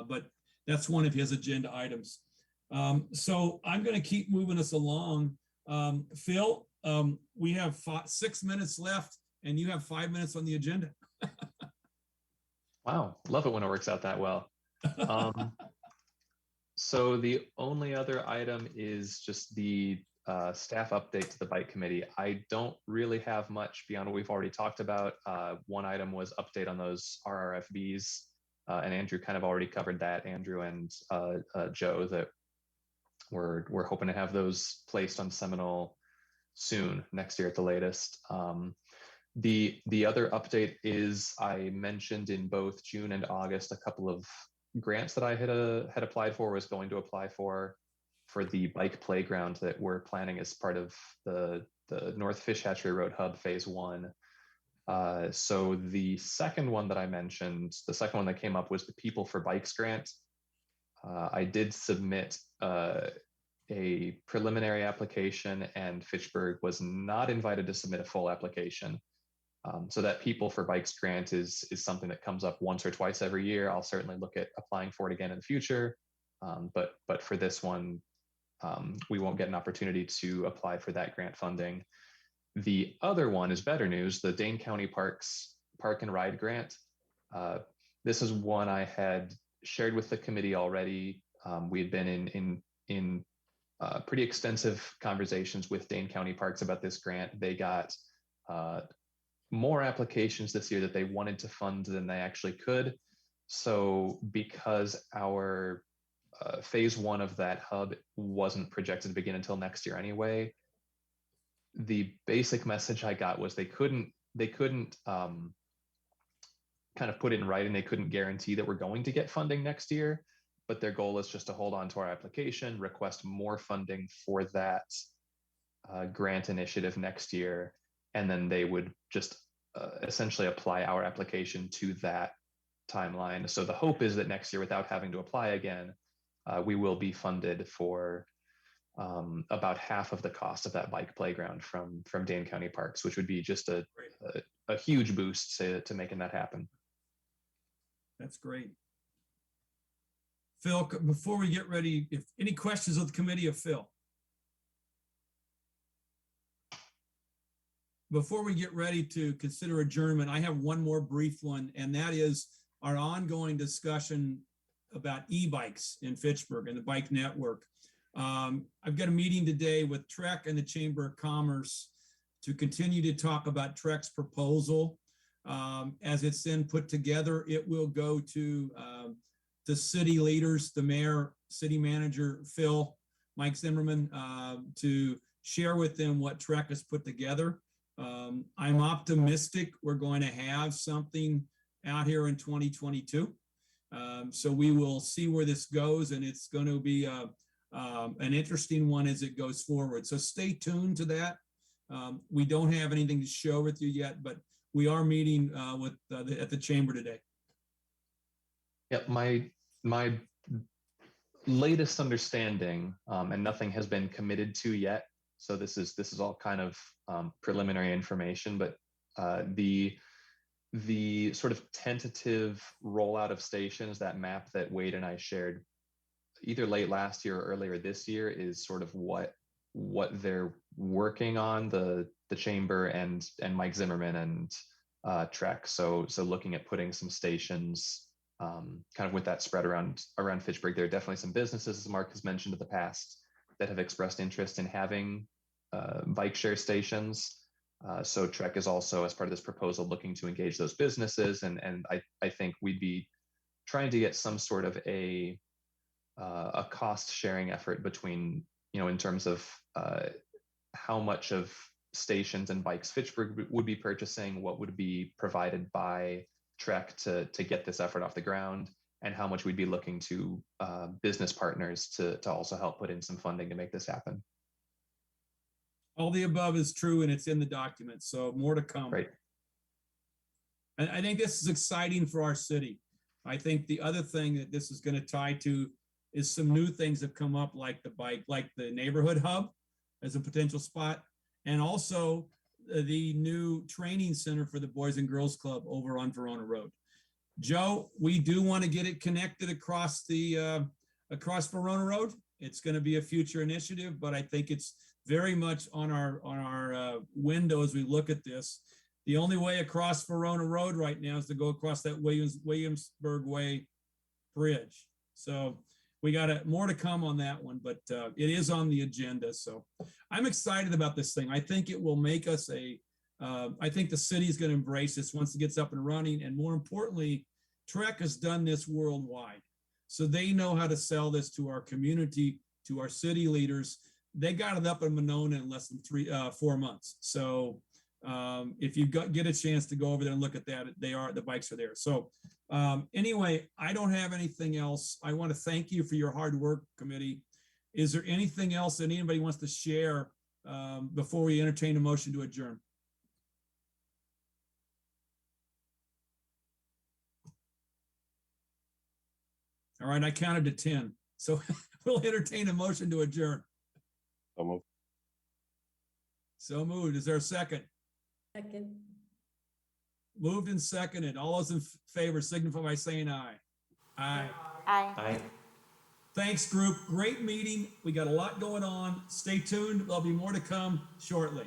but that's one of his agenda items. So I'm going to keep moving us along. Phil, we have 6 minutes left, and you have 5 minutes on the agenda. Wow, love it when it works out that well. So the only other item is just the staff update to the bike committee. I don't really have much beyond what we've already talked about. One item was update on those RRFBs, and Andrew kind of already covered that. Andrew and Joe, that we're hoping to have those placed on Seminole soon, next year at the latest. The other update is I mentioned in both June and August a couple of grants that I had applied for, was going to apply for the bike playground that we're planning as part of the North Fish Hatchery Road Hub Phase 1. So the second one that I mentioned, the second one that came up, was the People for Bikes grant. I did submit a preliminary application, and Fitchburg was not invited to submit a full application. So that People for Bikes grant is something that comes up once or twice every year. I'll certainly look at applying for it again in the future. But for this one, we won't get an opportunity to apply for that grant funding. The other one is better news, the Dane County Park and Ride grant. This is one I had shared with the committee already We had been in pretty extensive conversations with Dane County Parks about this grant. They got more applications this year that they wanted to fund than they actually could. So because our phase one of that hub wasn't projected to begin until next year anyway, the basic message I got was they couldn't kind of put it in writing. They couldn't guarantee that we're going to get funding next year, but their goal is just to hold on to our application, request more funding for that grant initiative next year, and then they would just essentially apply our application to that timeline. So the hope is that next year, without having to apply again, we will be funded for about half of the cost of that bike playground from Dane County Parks, which would be just a huge boost to making that happen. That's great. Phil, before we get ready, if any questions of the committee of Phil? Before we get ready to consider adjournment, I have one more brief one, and that is our ongoing discussion about e-bikes in Fitchburg and the bike network. I've got a meeting today with Trek and the Chamber of Commerce to continue to talk about Trek's proposal. As it's then put together, it will go to the city leaders, the mayor, city manager, Phil, Mike Zimmerman, to share with them what Trek has put together. I'm optimistic we're going to have something out here in 2022. So we will see where this goes, and it's going to be an interesting one as it goes forward. So stay tuned to that. We don't have anything to show with you yet, but we are meeting at the chamber today. Yep, my latest understanding, and nothing has been committed to yet, so this is all kind of preliminary information, but the sort of tentative rollout of stations, that map that Wade and I shared either late last year or earlier this year, is sort of what they're working on, the chamber and Mike Zimmerman and Trek. So looking at putting some stations kind of with that spread around Fitchburg. There are definitely some businesses, as Mark has mentioned in the past, that have expressed interest in having bike share stations. So Trek is also, as part of this proposal, looking to engage those businesses, and I think we'd be trying to get some sort of a cost sharing effort between, in terms of how much of stations and bikes Fitchburg would be purchasing, what would be provided by Trek to get this effort off the ground, and how much we'd be looking to business partners to also help put in some funding to make this happen. All the above is true, and it's in the document, so more to come. Right. And I think this is exciting for our city. I think the other thing that this is going to tie to is some new things that come up, like the neighborhood hub as a potential spot, and also the new training center for the Boys and Girls Club over on Verona Road. Joe, we do want to get it connected across Verona Road. It's going to be a future initiative, but I think it's very much on our window as we look at this. The only way across Verona Road right now is to go across that Williamsburg Way bridge. So we got more to come on that one, but it is on the agenda. So I'm excited about this thing. I think it will make us I think the city is going to embrace this once it gets up and running. And more importantly, Trek has done this worldwide. So they know how to sell this to our community, to our city leaders. They got it up in Monona in less than 4 months. So if you get a chance to go over there and look at that, the bikes are there. So anyway, I don't have anything else. I want to thank you for your hard work, committee. Is there anything else that anybody wants to share before we entertain a motion to adjourn? All right, I counted to 10. So we'll entertain a motion to adjourn. So moved. So moved. Is there a second? Second. Moved and seconded. All those in favor signify by saying aye. Aye. Aye. Thanks, group. Great meeting. We got a lot going on. Stay tuned. There'll be more to come shortly.